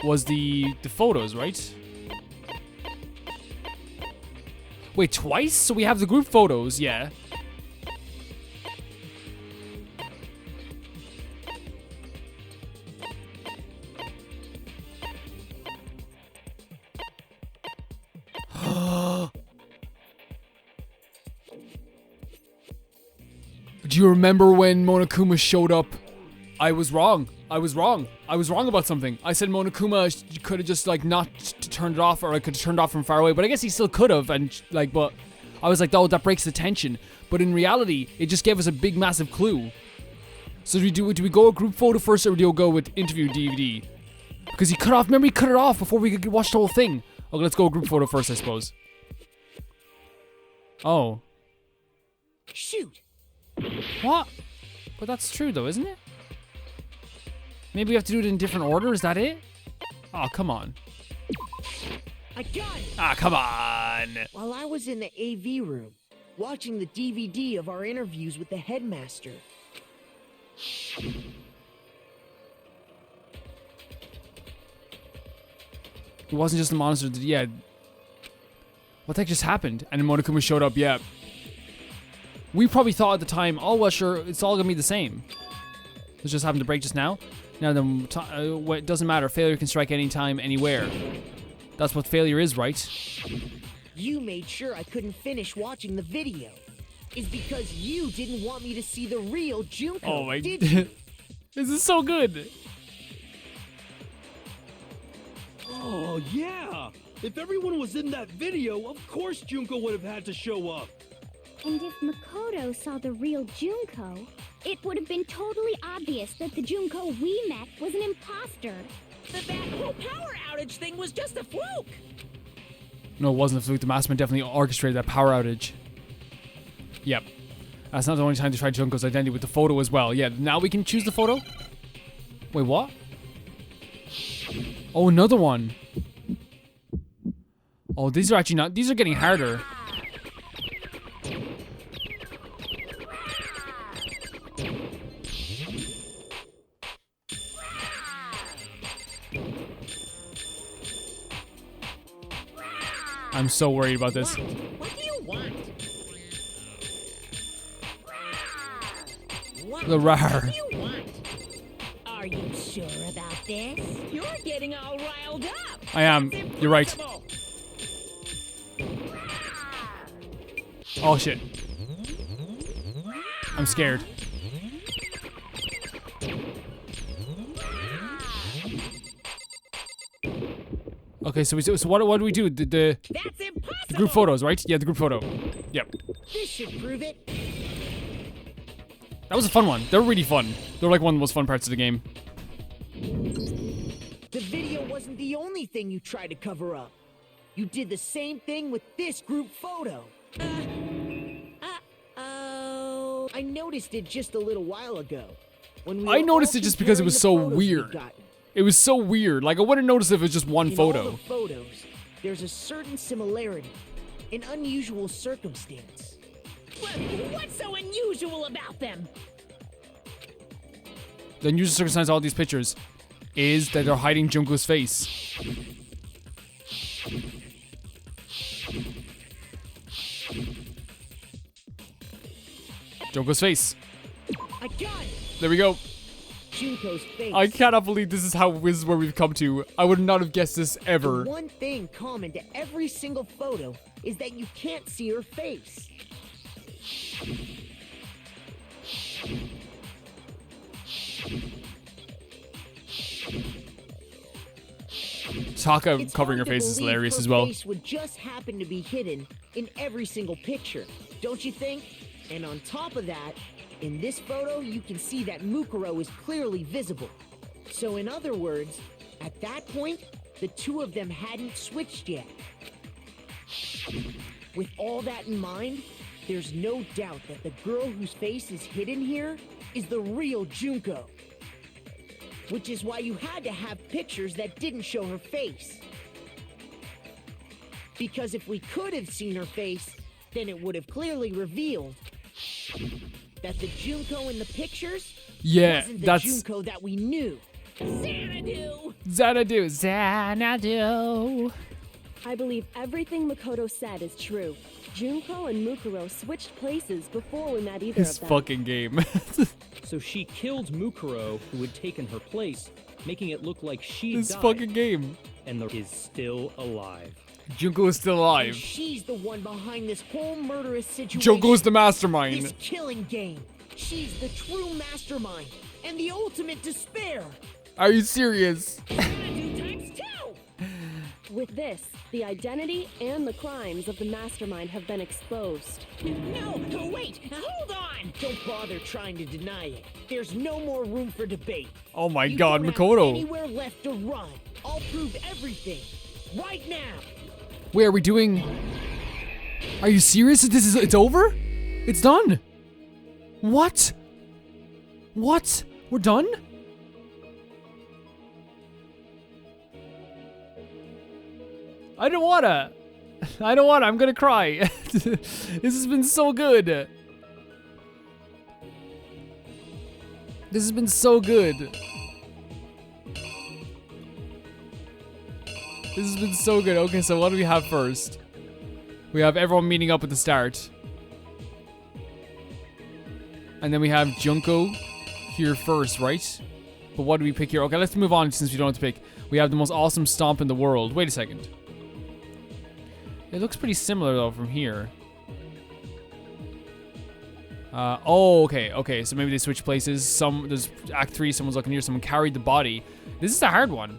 Was the photos, right? Wait, twice? So we have the group photos, yeah. Do you remember when Monokuma showed up? I was wrong. I was wrong about something. I said Monokuma could have just like not turned it off, or I could have turned it off from far away, but I guess he still could have, and like, but I was like, oh, that breaks the tension. But in reality, it just gave us a big, massive clue. So do we go a group photo first, or do we go with interview DVD? Because he cut off, remember he cut it off before we could watch the whole thing. Okay, let's go a group photo first, I suppose. Oh. Shoot. What? But that's true though, isn't it? Maybe we have to do it in different order, is that it? Oh, come on. I got it. Ah, come on. While I was in the AV room, watching the DVD of our interviews with the headmaster. It wasn't just the monster, yeah. What the heck just happened? And then Monokuma showed up, yeah. We probably thought at the time, oh, well, sure, it's all gonna be the same. This just happened to break just now. Now, then, it doesn't matter. Failure can strike anytime, anywhere. That's what failure is, right? You made sure I couldn't finish watching the video. Is because you didn't want me to see the real Junko, Oh my... did you? This is so good. Oh, yeah! If everyone was in that video, of course Junko would have had to show up. And if Makoto saw the real Junko, it would have been totally obvious that the Junko we met was an imposter. That whole power outage thing was just a fluke. No, it wasn't a fluke. The Mastermind definitely orchestrated that power outage. Yep. That's not the only time to try Junko's identity with the photo as well. Yeah, now we can choose the photo? Wait, what? Oh, another one. Oh, these are actually not... These are getting harder. I'm so worried about this. What do you want? The rar. What do you want? Are you sure about this? You're getting all riled up. I am. You're right. Oh, shit. I'm scared. Okay, so what do we do? The That's impossible. group photos, right? Yeah, the group photo. Yep. This should prove it. That was a fun one. They were really fun. They were like one of the most fun parts of the game. The video wasn't the only thing you tried to cover up. You did the same thing with this group photo. Uh-oh. I noticed it just a little while ago. When we I were noticed all it just because it comparing was the so photos we'd weird. gotten. It was so weird. Like, I wouldn't notice if it was just one In all photo. the photos, there's a certain similarity, an unusual circumstance. What's so unusual about them? The unusual circumstance of all these pictures is that they're hiding Junko's face. Junko's face. I got it! There we go. Junko's face. I cannot believe this is where we've come to. I would not have guessed this ever. The one thing common to every single photo is that you can't see her face. Taka It's covering her hard to face is believe hilarious her as well. face would just happen to be hidden in every single picture, don't you think? And on top of that, in this photo, you can see that Mukuro is clearly visible. So in other words, at that point, the two of them hadn't switched yet. With all that in mind, there's no doubt that the girl whose face is hidden here is the real Junko. Which is why you had to have pictures that didn't show her face. Because if we could have seen her face, then it would have clearly revealed that the Junko in the pictures wasn't the that's Junko that we knew. Xanadu! Xanadu. I believe everything Makoto said is true. Junko and Mukuro switched places before we met either This of them. fucking game. So she killed Mukuro, who had taken her place, making it look like she This died, fucking game. and is still alive. Junko is still And alive. she's the one behind this whole murderous situation. Junko is the This mastermind. killing game. She's the true mastermind and the ultimate despair. Are you serious? With this, the identity and the crimes of the mastermind have been exposed. No, wait, hold on! Don't bother trying to deny it. There's no more room for debate. Oh my You god, don't have Makoto. anywhere left to run. I'll prove everything. Right now. Wait, are we doing... Are you serious? It's over? It's done? What? What? We're done? I don't wanna. I'm gonna cry. This has been so good. This has been so good. This has been so good. Okay, so what do we have first? We have everyone meeting up at the start. And then we have Junko here first, right? But what do we pick here? Okay, let's move on since we don't have to pick. We have the most awesome stomp in the world. Wait a second. It looks pretty similar though from here. Oh, okay. So maybe they switch places. There's Act 3, someone's looking here, someone carried the body. This is a hard one.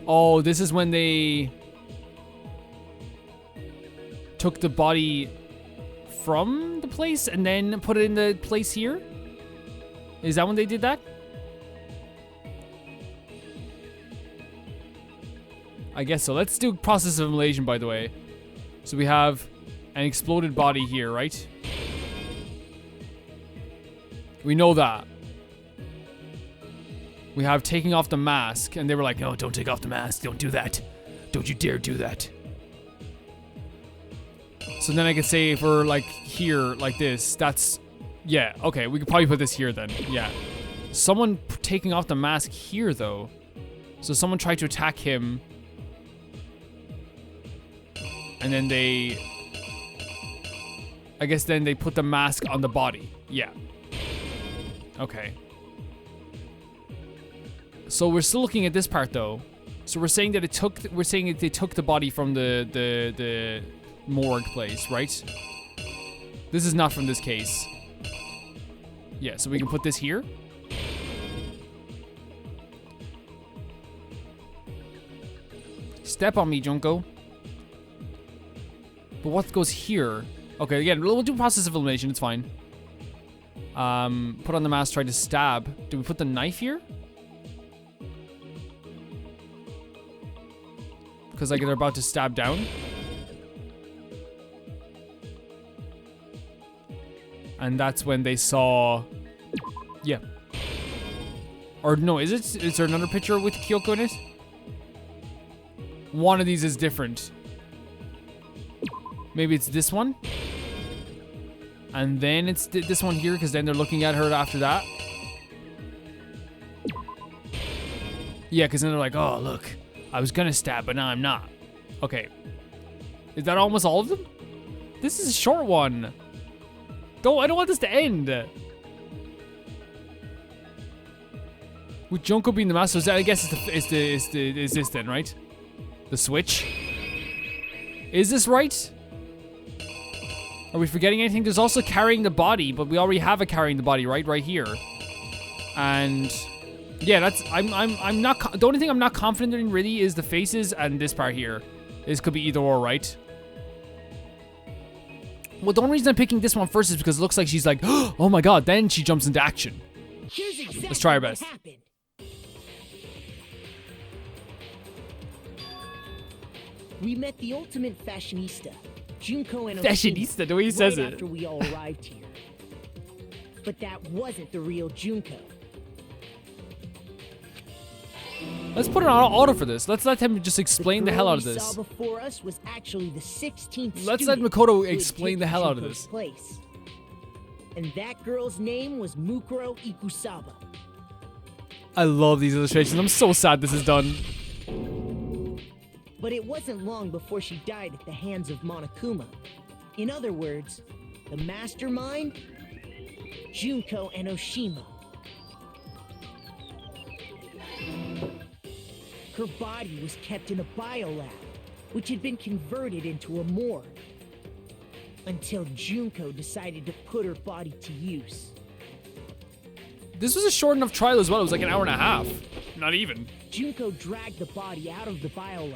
Oh, this is when they took the body from the place and then put it in the place here? Is that when they did that? I guess so. Let's do process of elimination, by the way. So we have an exploded body here, right? We know that. We have taking off the mask, and they were like, no, don't take off the mask. Don't do that. Don't you dare do that. So then I could say if we're like here, like this, that's... Yeah, okay, we could probably put this here then. Yeah. Someone taking off the mask here, though. So someone tried to attack him. And then they... I guess then they put the mask on the body. Yeah. Okay. So we're still looking at this part, though. So we're saying that it took... We're saying that they took the body from the morgue place, right? This is not from this case. Yeah, so we can put this here. Step on me, Junko. But what goes here? Okay, again, we'll do process of elimination. It's fine. Put on the mask, try to stab. Do we put the knife here? Because like they're about to stab down. And that's when they saw... Yeah. Or no, is it? Is there another picture with Kyoko in it? One of these is different. Maybe it's this one? And then it's this one here, because then they're looking at her after that. Yeah, because then they're like, oh, look. I was gonna stab, but now I'm not. Okay. Is that almost all of them? This is a short one. I don't want this to end. With Junko being the master, I guess is this then, right? The switch? Is this right? Are we forgetting anything? There's also carrying the body, but we already have a carrying the body, right? Right here. And yeah, that's I'm not the only thing I'm not confident in really is the faces and this part here. This could be either or, right? Well, the only reason I'm picking this one first is because it looks like she's like, oh my god, then she jumps into action. Here's exactly Let's try our best. what happened. We met the ultimate fashionista, Junko and Fashionista, the way he says it. After we all arrived here. But that wasn't the real Junko. Let's put it on auto for this. Let's let him just explain the hell out of We this. saw before us was actually the 16th Let's let student Makoto who had explain the taken hell out of Junko's this. Place. And that girl's name was Mukuro Ikusaba. I love these illustrations. I'm so sad this is done. But it wasn't long before she died at the hands of Monokuma. In other words, the mastermind, Junko and Oshima. Her body was kept in a biolab, which had been converted into a morgue. Until Junko decided to put her body to use. This was a short enough trial as well. It was like an hour and a half. Not even. Junko dragged the body out of the biolab,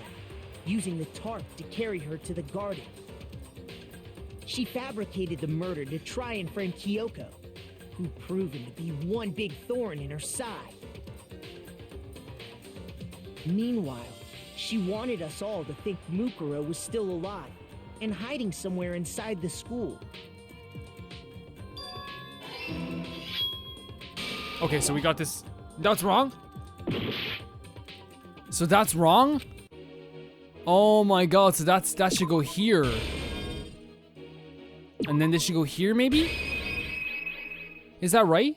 using the tarp to carry her to the garden. She fabricated the murder to try and frame Kyoko, who'd proven to be one big thorn in her side. Meanwhile, she wanted us all to think Mukuro was still alive and hiding somewhere inside the school. Okay, so we got this. That's wrong? So that's wrong? Oh my god, so that should go here. And then this should go here, maybe? Is that right?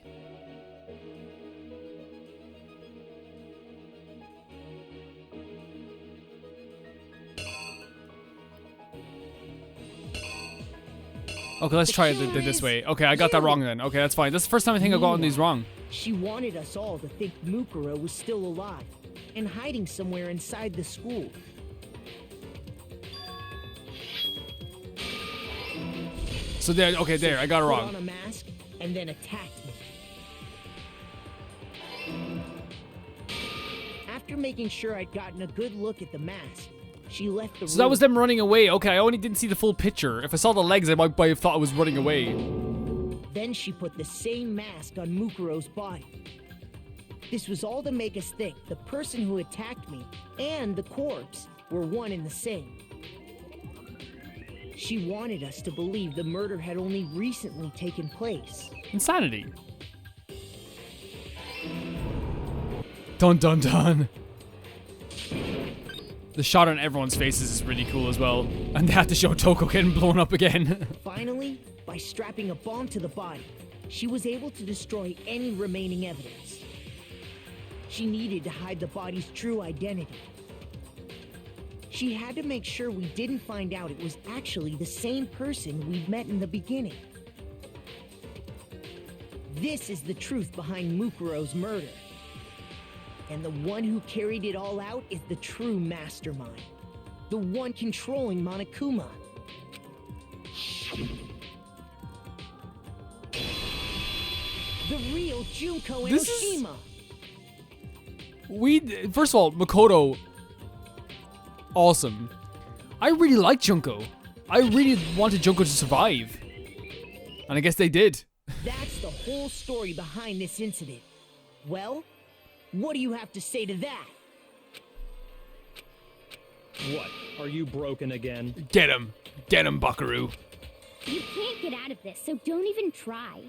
Okay, let's try it this way. Okay, I got that wrong then. Okay, that's fine. That's the first time I think I've gotten these wrong. She wanted us all to think Mukuro was still alive and hiding somewhere inside the school. So there, okay, there, I got it Put wrong. on a mask and then attacked me. After making sure I'd gotten a good look at the mask, she left the room. So that was them running away. Okay, I only didn't see the full picture. If I saw the legs, I might have thought I was running away. Then she put the same mask on Mukuro's body. This was all to make us think the person who attacked me and the corpse were one and the same. She wanted us to believe the murder had only recently taken place. Insanity. Dun dun dun. The shot on everyone's faces is really cool as well. And they had to show Toko getting blown up again. Finally, by strapping a bomb to the body, she was able to destroy any remaining evidence. She needed to hide the body's true identity. She had to make sure we didn't find out it was actually the same person we'd met in the beginning. This is the truth behind Mukuro's murder. And the one who carried it all out is the true mastermind. The one controlling Monokuma. The real Junko Enoshima. First of all, Makoto, awesome. I really like Junko. I really wanted Junko to survive. And I guess they did. That's the whole story behind this incident. Well, what do you have to say to that? What? Are you broken again? Get him. Get him, Buckaroo. You can't get out of this, so don't even try.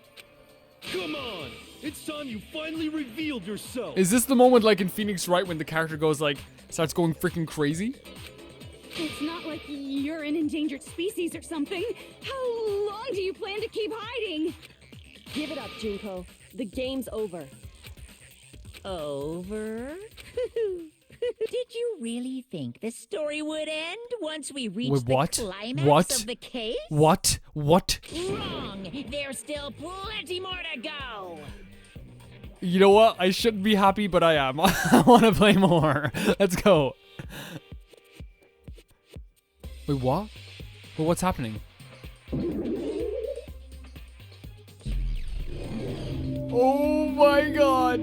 Come on! It's time you finally revealed yourself! Is this the moment like in Phoenix Wright when the character goes like, starts going freaking crazy? It's not like you're an endangered species or something. How long do you plan to keep hiding? Give it up, Junko. The game's over. Over? Did you really think the story would end once we reached Wait, what? the climax What? of the case? What? What? Wrong! There's still plenty more to go! You know what? I shouldn't be happy, but I am. I want to play more. Let's go. Wait, what? Well, what's happening? Oh my god!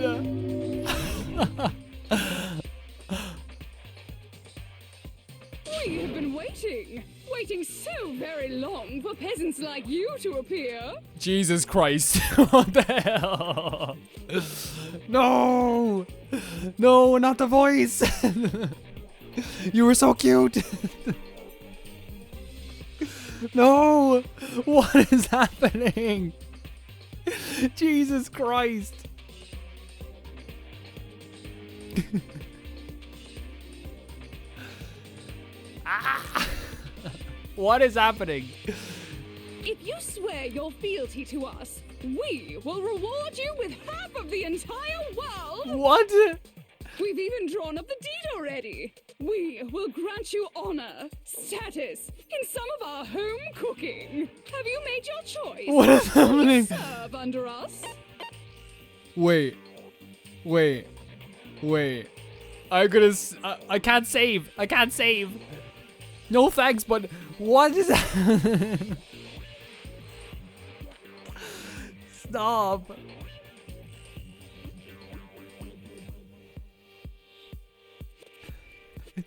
We have been waiting so very long for peasants like you to appear. Jesus Christ. What the hell? No! No, not the voice! You were so cute! No! What is happening? Jesus Christ! Ah! What is happening? If you swear your fealty to us, we will reward you with half of the entire world. What? We've even drawn up the deed already. We will grant you honor, status, in some of our home cooking. Have you made your choice? What is happening? Serve under us. Wait. I can't save. No thanks, but what is that? Stop.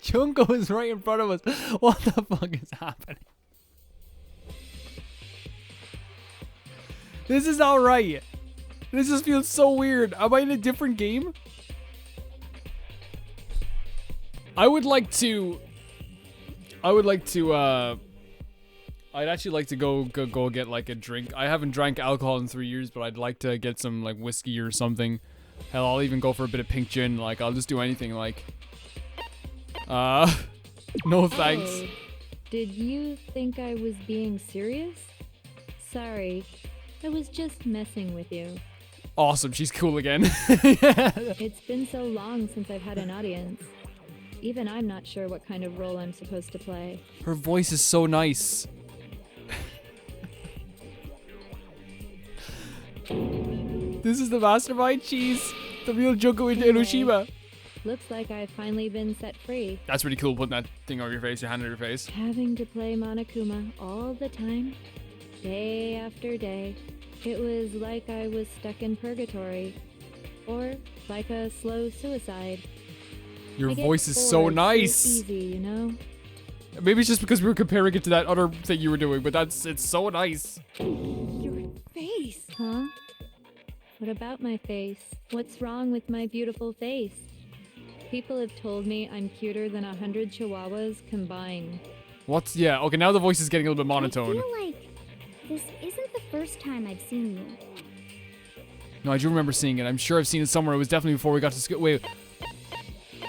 Junko is right in front of us. What the fuck is happening? This is not right. This just feels so weird. Am I in a different game? I'd actually like to go get like a drink. I haven't drank alcohol in 3 years, but I'd like to get some like whiskey or something. Hell, I'll even go for a bit of pink gin. Like, I'll just do anything. Like, no thanks. Oh, did you think I was being serious? Sorry, I was just messing with you. Awesome, she's cool again. It's been so long since I've had an audience. Even I'm not sure what kind of role I'm supposed to play. Her voice is so nice. This is the mastermind. Cheese. The real Junko in Hiroshima. Looks like I've finally been set free. That's really cool, putting that thing over your face, your hand on your face. Having to play Monokuma all the time, day after day. It was like I was stuck in purgatory. Or like a slow suicide. Your voice is so nice. So easy, you know? Maybe it's just because we were comparing it to that other thing you were doing, but it's so nice. Your face. Huh? What about my face? What's wrong with my beautiful face? People have told me I'm cuter than 100 chihuahuas combined. Yeah, okay, now the voice is getting a little bit monotone. I feel like this isn't the first time I've seen you. No, I do remember seeing it. I'm sure I've seen it somewhere. It was definitely before we got to school. Wait.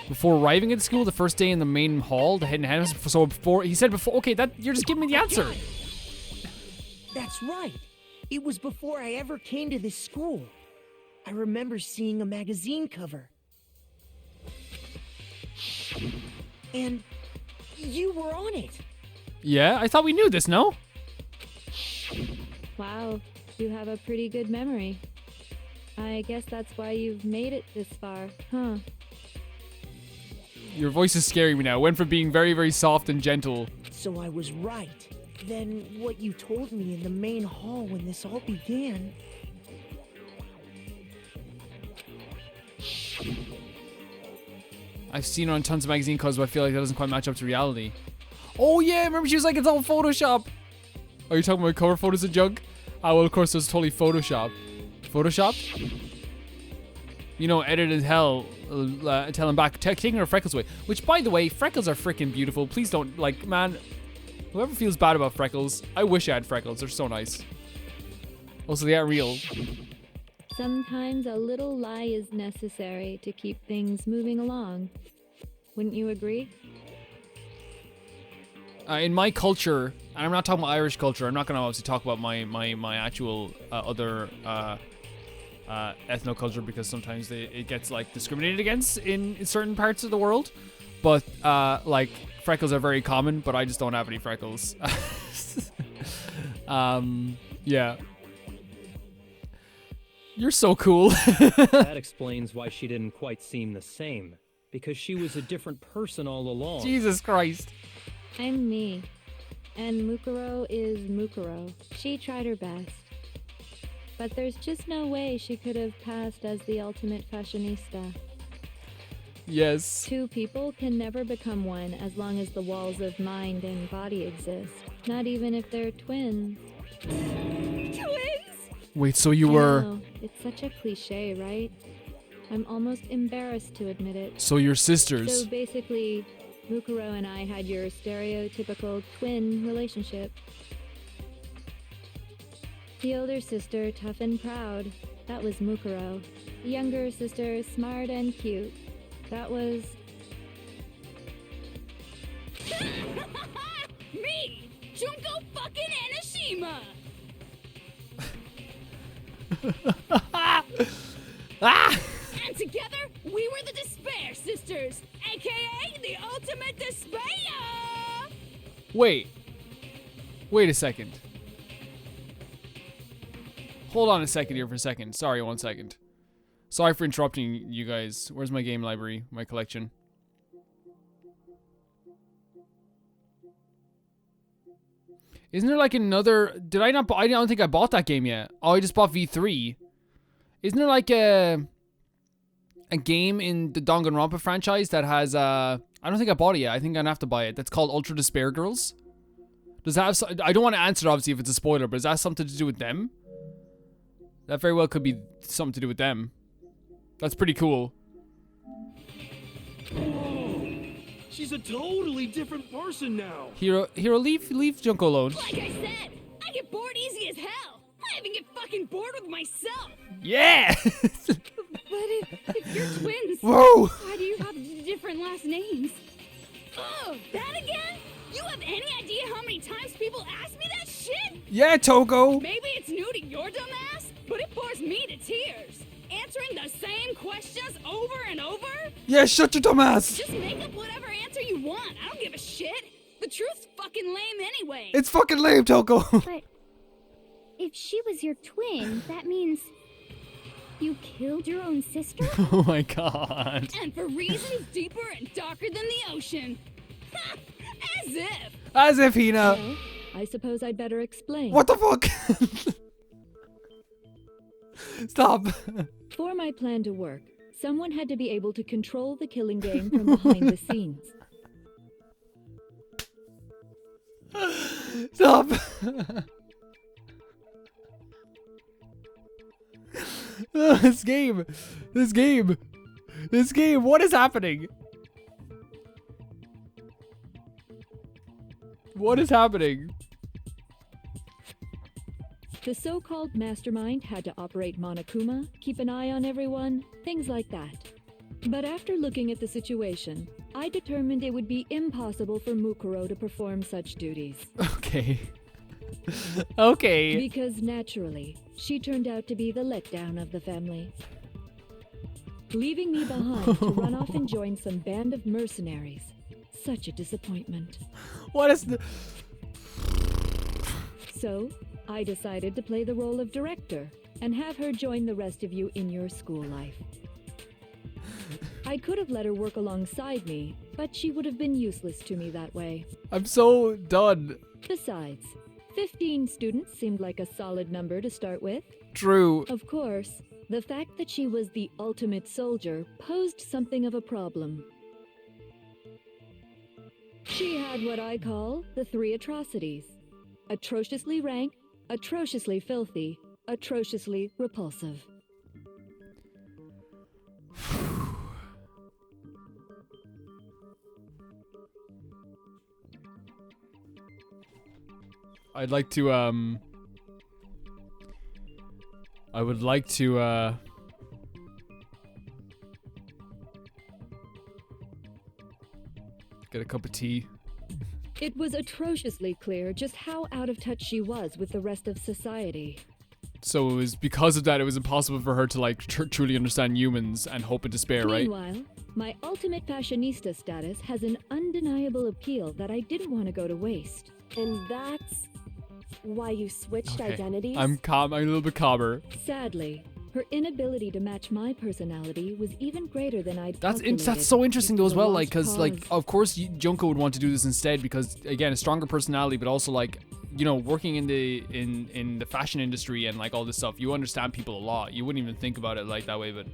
Before arriving at school, the first day in the main hall, the hidden hand. So before, he said before, okay, you're just giving me the answer. That's right. It was before I ever came to this school. I remember seeing a magazine cover. And you were on it. Yeah, I thought we knew this, no? Wow, you have a pretty good memory. I guess that's why you've made it this far, huh? Your voice is scaring me now. It went from being very, very soft and gentle. So I was right. Then what you told me in the main hall when this all began... I've seen it on tons of magazine covers, but I feel like that doesn't quite match up to reality. Oh yeah, remember she was like, it's all Photoshop. Are you talking about cover photos and junk? Oh, well, of course, it was totally Photoshop. Photoshopped? You know, edited hell, telling back, taking her freckles away. Which, by the way, freckles are freaking beautiful. Please don't, like, man, whoever feels bad about freckles, I wish I had freckles. They're so nice. Also, they are real. Sometimes a little lie is necessary to keep things moving along. Wouldn't you agree? In my culture, and I'm not talking about Irish culture, I'm not going to obviously talk about my actual other ethnoculture, because sometimes it gets like discriminated against in certain parts of the world. But like freckles are very common, but I just don't have any freckles. Yeah. You're so cool. That explains why she didn't quite seem the same. Because she was a different person all along. Jesus Christ. I'm me. And Mukuro is Mukuro. She tried her best. But there's just no way she could have passed as the ultimate fashionista. Yes. Two people can never become one as long as the walls of mind and body exist. Not even if they're twins. Twins? Wait, so you were... know, it's such a cliche, right? I'm almost embarrassed to admit it. So you're sisters. So basically, Mukuro and I had your stereotypical twin relationship. The older sister, tough and proud. That was Mukuro. The younger sister, smart and cute. That was... Me! Junko fucking Enoshima! Ah! And together, we were the Despair Sisters, aka the Ultimate Despair! Wait a second. Hold on a second here for a second. Sorry, 1 second. Sorry for interrupting you guys. Where's my game library, my collection? Isn't there like another... Did I not... I don't think I bought that game yet. Oh, I just bought V3. Isn't there like a game in the Danganronpa franchise that has... I don't think I bought it yet. I think I'm gonna have to buy it. That's called Ultra Despair Girls. Does that have... I don't want to answer, obviously, if it's a spoiler, but does that have something to do with them? That very well could be something to do with them. That's pretty cool. Whoa! She's a totally different person now. Hero, leave Junko alone. Like I said, I get bored easy as hell. I even get fucking bored with myself. Yeah! But if you're twins, Whoa! why do you have different last names? Oh, that again? You have any idea how many times people ask me that shit? Yeah, Togo! Maybe it's new to your dumb ass, but it bores me to tears. Answering the same questions over and over? Yeah, shut your dumb ass! Just make up whatever answer you want. I don't give a shit. The truth's fucking lame anyway. It's fucking lame, Togo! But if she was your twin, that means you killed your own sister? Oh my god. And for reasons deeper and darker than the ocean. As if. As if, Hina. Well, I suppose I'd better explain. What the fuck? Stop. For my plan to work, someone had to be able to control the killing game from behind the scenes. Stop. This game, what is happening? What is happening? The so-called mastermind had to operate Monokuma, keep an eye on everyone, things like that. But after looking at the situation, I determined it would be impossible for Mukuro to perform such duties. Okay. Okay. Because naturally, she turned out to be the letdown of the family. Leaving me behind to run off and join some band of mercenaries. Such a disappointment. What is the... So, I decided to play the role of director and have her join the rest of you in your school life. I could have let her work alongside me, but she would have been useless to me that way. I'm so done. Besides, 15 students seemed like a solid number to start with. True. Of course, the fact that she was the ultimate soldier posed something of a problem. She had what I call the 3 atrocities. Atrociously rank, atrociously filthy, atrociously repulsive. I'd like to, I would like to, get a cup of tea. It was atrociously clear just how out of touch she was with the rest of society. So it was because of that, it was impossible for her to, like, truly understand humans and hope and despair, right? Meanwhile, my ultimate fashionista status has an undeniable appeal that I didn't want to go to waste. And that's why you switched Okay. identities? I'm a little bit calmer. Sadly, her inability to match my personality was even greater than I'd That's calculated. so interesting though as well, The like, lost cause like, cause. of course Junko would want to do this instead because again, a stronger personality, but also like, you know, working in the fashion industry and like all this stuff, you understand people a lot. You wouldn't even think about it like that way, but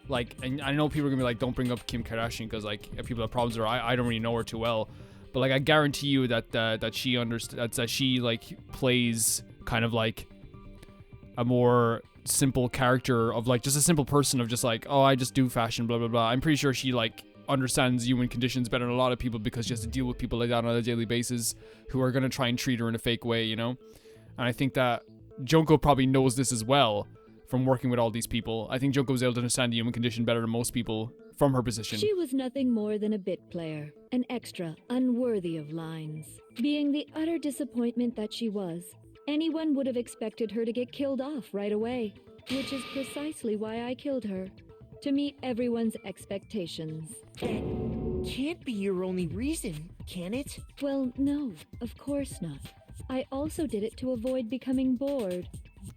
like, and I know people are gonna be like, don't bring up Kim Kardashian because like people have problems with her. I don't really know her too well, but like I guarantee you that that she like plays kind of like a more simple character of like just a simple person of just like, oh, I just do fashion, blah blah blah. I'm pretty sure she like understands human conditions better than a lot of people because she has to deal with people like that on a daily basis who are gonna try and treat her in a fake way, you know. And I think that Junko probably knows this as well from working with all these people. I think Junko was able to understand the human condition better than most people from her position. She was nothing more than a bit player, an extra, unworthy of lines. Being the utter disappointment that she was, anyone would have expected her to get killed off right away, which is precisely why I killed her, to meet everyone's expectations. That can't be your only reason, can it? Well, no, of course not. I also did it to avoid becoming bored.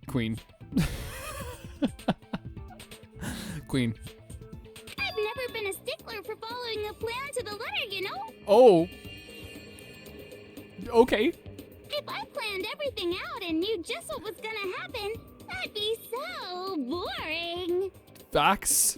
Queen. Queen. I've never been a stickler for following a plan to the letter, you know? Oh. Okay. If I planned everything out and knew just what was gonna happen, that'd be so boring. Facts.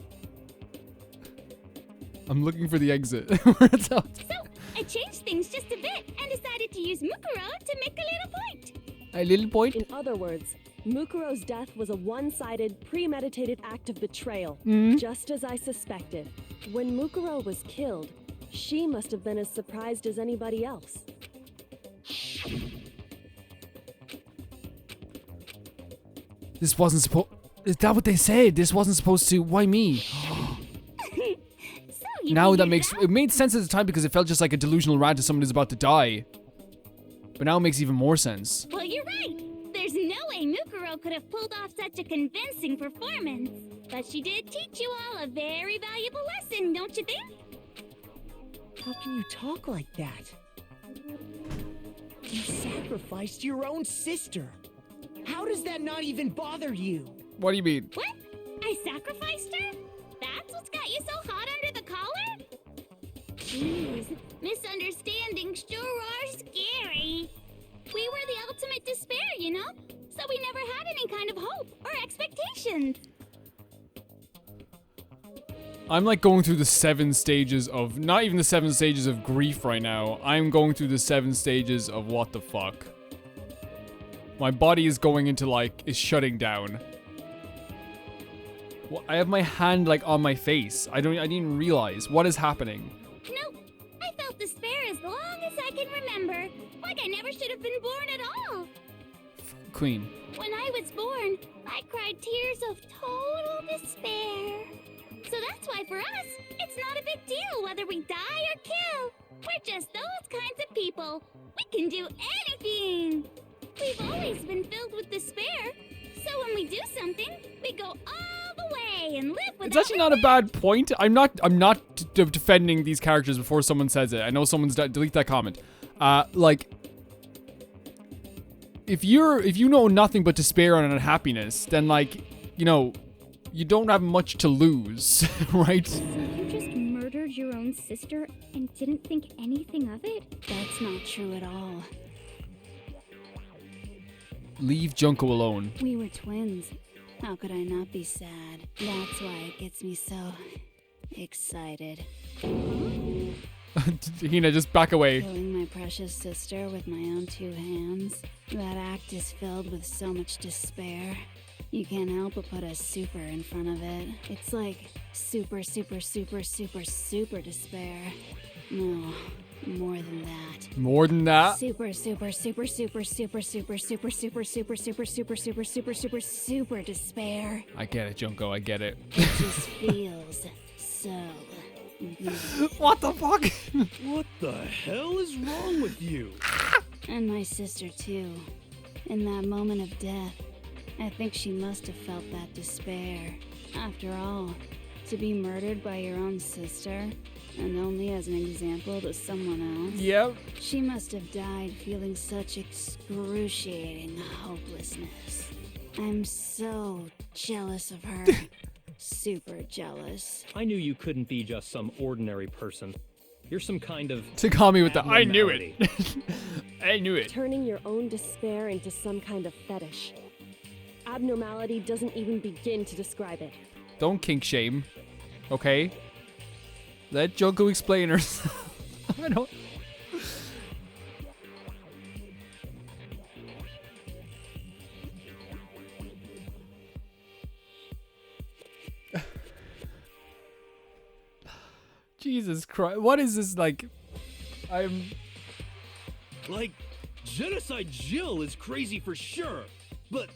I'm looking for the exit. Where it's out. So, I changed things just a bit and decided to use Mukuro to make a little point. A little point? In other words, Mukuro's death was a one-sided, premeditated act of betrayal, just as I suspected. When Mukuro was killed, she must have been as surprised as anybody else. This wasn't supposed... Is that what they said? This wasn't supposed to... Why me? So you Now that figured makes... it out? It made sense at the time because it felt just like a delusional rant to someone who's about to die. But now it makes even more sense. Well, you're right. There's no way Mukuro could have pulled off such a convincing performance. But she did teach you all a very valuable lesson, don't you think? How can you talk like that? You sacrificed your own sister. How does that not even bother you? What do you mean? What? I sacrificed her? That's what's got you so hot under the collar? Jeez, misunderstandings sure are scary. We were the ultimate despair, you know? So we never had any kind of hope or expectations. I'm like going through the 7 stages of... Not even the 7 stages of grief right now. I'm going through the 7 stages of what the fuck. My body is going into like... Is shutting down. Well, I have my hand like on my face. I didn't even realize. What is happening? Nope. I felt despair as long as I can remember. Like I never should have been born at all. Queen. When I was born, I cried tears of total despair. So that's why for us, it's not a big deal whether we die or kill. We're just those kinds of people. We can do anything. We've always been filled with despair. So when we do something, we go all the way and live without It's actually not a bad point. I'm not defending these characters before someone says it. I know someone's delete that comment. Like if you know nothing but despair and unhappiness, then like, you know, you don't have much to lose, right? So you just murdered your own sister and didn't think anything of it? That's not true at all. Leave Junko alone. We were twins. How could I not be sad? That's why it gets me so excited. Hina, just back away. Killing my precious sister with my own 2 hands. That act is filled with so much despair. You can't help but put a super in front of it. It's like super, super, super, super, super despair. No, more than that. More than that? Super, super, super, super, super, super, super, super, super, super, super, super, super, super, super despair. I get it, Junko. I get it. It just feels so good. What the fuck? What the hell is wrong with you? And my sister too. In that moment of death, I think she must have felt that despair. After all, to be murdered by your own sister, and only as an example to someone else. Yep. She must have died feeling such excruciating hopelessness. I'm so jealous of her. Super jealous. I knew you couldn't be just some ordinary person. You're some kind of... Takami with the I knew it. abnormality. I knew it. Turning your own despair into some kind of fetish. Abnormality doesn't even begin to describe it. Don't kink shame. Okay? Let Junko explain herself. I don't... Jesus Christ. What is this like? Like, Genocide Jill is crazy for sure, but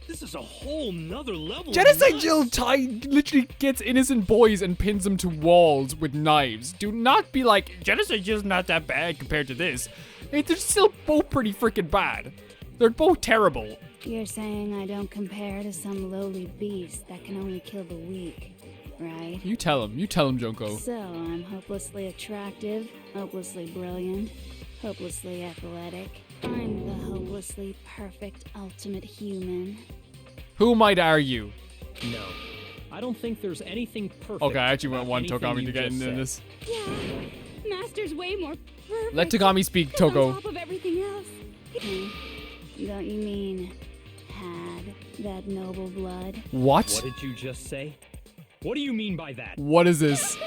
this is a whole nother level. Genocide Jill literally gets innocent boys and pins them to walls with knives. Do not be like, Genocide Jill's not that bad compared to this. They're still both pretty freaking bad. They're both terrible. You're saying I don't compare to some lowly beast that can only kill the weak, right? You tell him, Junko. So I'm hopelessly attractive, hopelessly brilliant, hopelessly athletic. I'm the hopelessly perfect ultimate human. Who might argue? No. I don't think there's anything perfect. Okay, I actually about want anything Takami you to get just in said. this. Yeah, Master's way more perfect. Let Takami speak, He's on Toko. top of everything else. Don't you mean had that noble blood? What? What did you just say? What do you mean by that? What is this?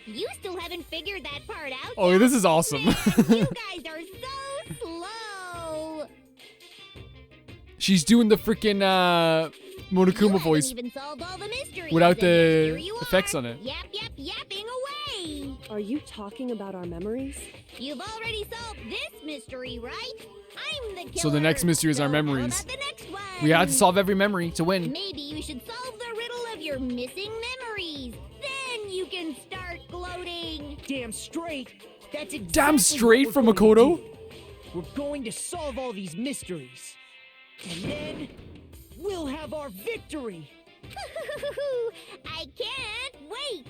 You still haven't figured that part out. Oh, this is awesome. Man, you guys are so slow. She's doing the freaking Monokuma voice Even solved all the mysteries, without and here the you effects are, on it. yapping away. Are you talking about our memories? You've already solved this mystery, right? I'm the killer. So the next mystery is our So memories. How about the next one? We had to solve every memory to win. Maybe you should solve the riddle of your missing memories. Then you can start gloating. Damn straight. That's exactly Damn straight what from we're gonna Makoto. do. We're going to solve all these mysteries. And then we'll have our victory. I can't wait.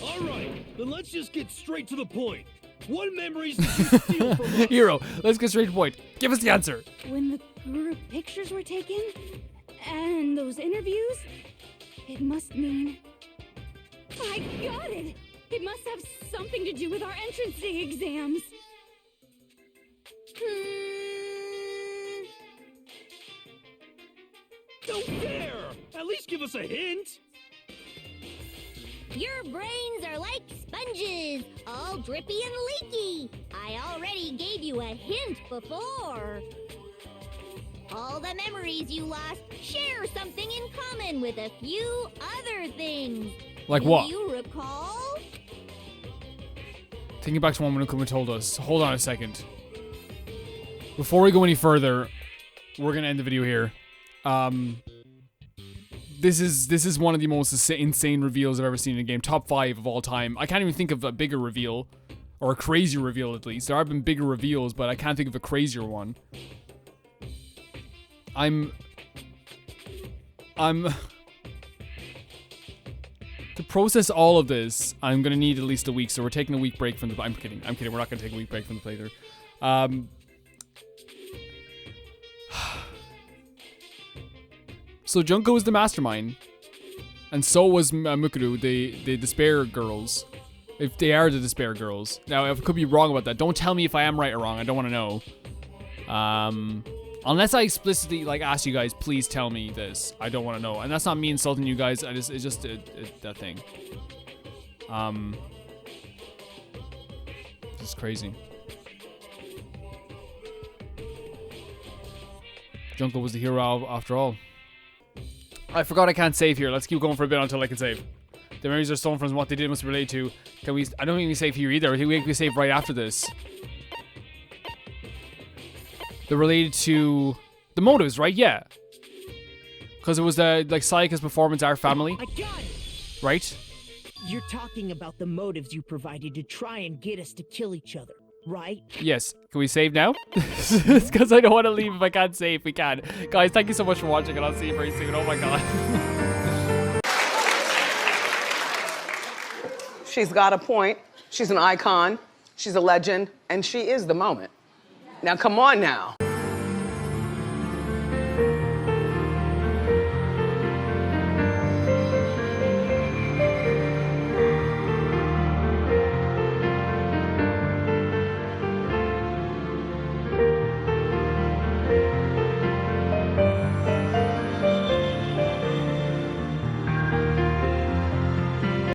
All right, then let's just get straight to the point. What memories did you steal from us? Hero, let's get straight to the point. Give us the answer. When the group pictures were taken, and those interviews, it must mean... I got it! It must have something to do with our entrance day exams. No fair! At least give us a hint! Your brains are like sponges, all drippy and leaky. I already gave you a hint before. All the memories you lost share something in common with a few other things. Like Do what? you recall? Thinking back to what Monokuma told us. Hold on a second. Before we go any further, we're gonna end the video here. This is one of the most insane reveals I've ever seen in a game. Top 5 of all time. I can't even think of a bigger reveal, or a crazier reveal at least. There have been bigger reveals, but I can't think of a crazier one. To process all of this, I'm gonna need at least a week. So we're taking a week break from the. I'm kidding. We're not gonna take a week break from the playthrough. So Junko was the mastermind, and so was Mukuru, the Despair Girls. If they are the Despair Girls. Now, I could be wrong about that. Don't tell me if I am right or wrong. I don't want to know. Unless I explicitly ask you guys, please tell me this. I don't want to know, and that's not me insulting you guys. It's just that thing. This is crazy. Junko was the hero after all. I forgot I can't save here. Let's keep going for a bit until I can save. The memories are stolen from what they did must be related to. Can we? I don't think we save here either. I think we can save right after this. They're related to the motives, right? Yeah. Because it was the Sayaka's performance, our family. I got it. Right? You're talking about the motives you provided to try and get us to kill each other, right? Yes. Can we save now? It's because I don't want to leave if I can't save. We can. Guys, thank you so much for watching, and I'll see you very soon. Oh my god. She's got a point. She's an icon. She's a legend. And she is the moment. Now, come on now.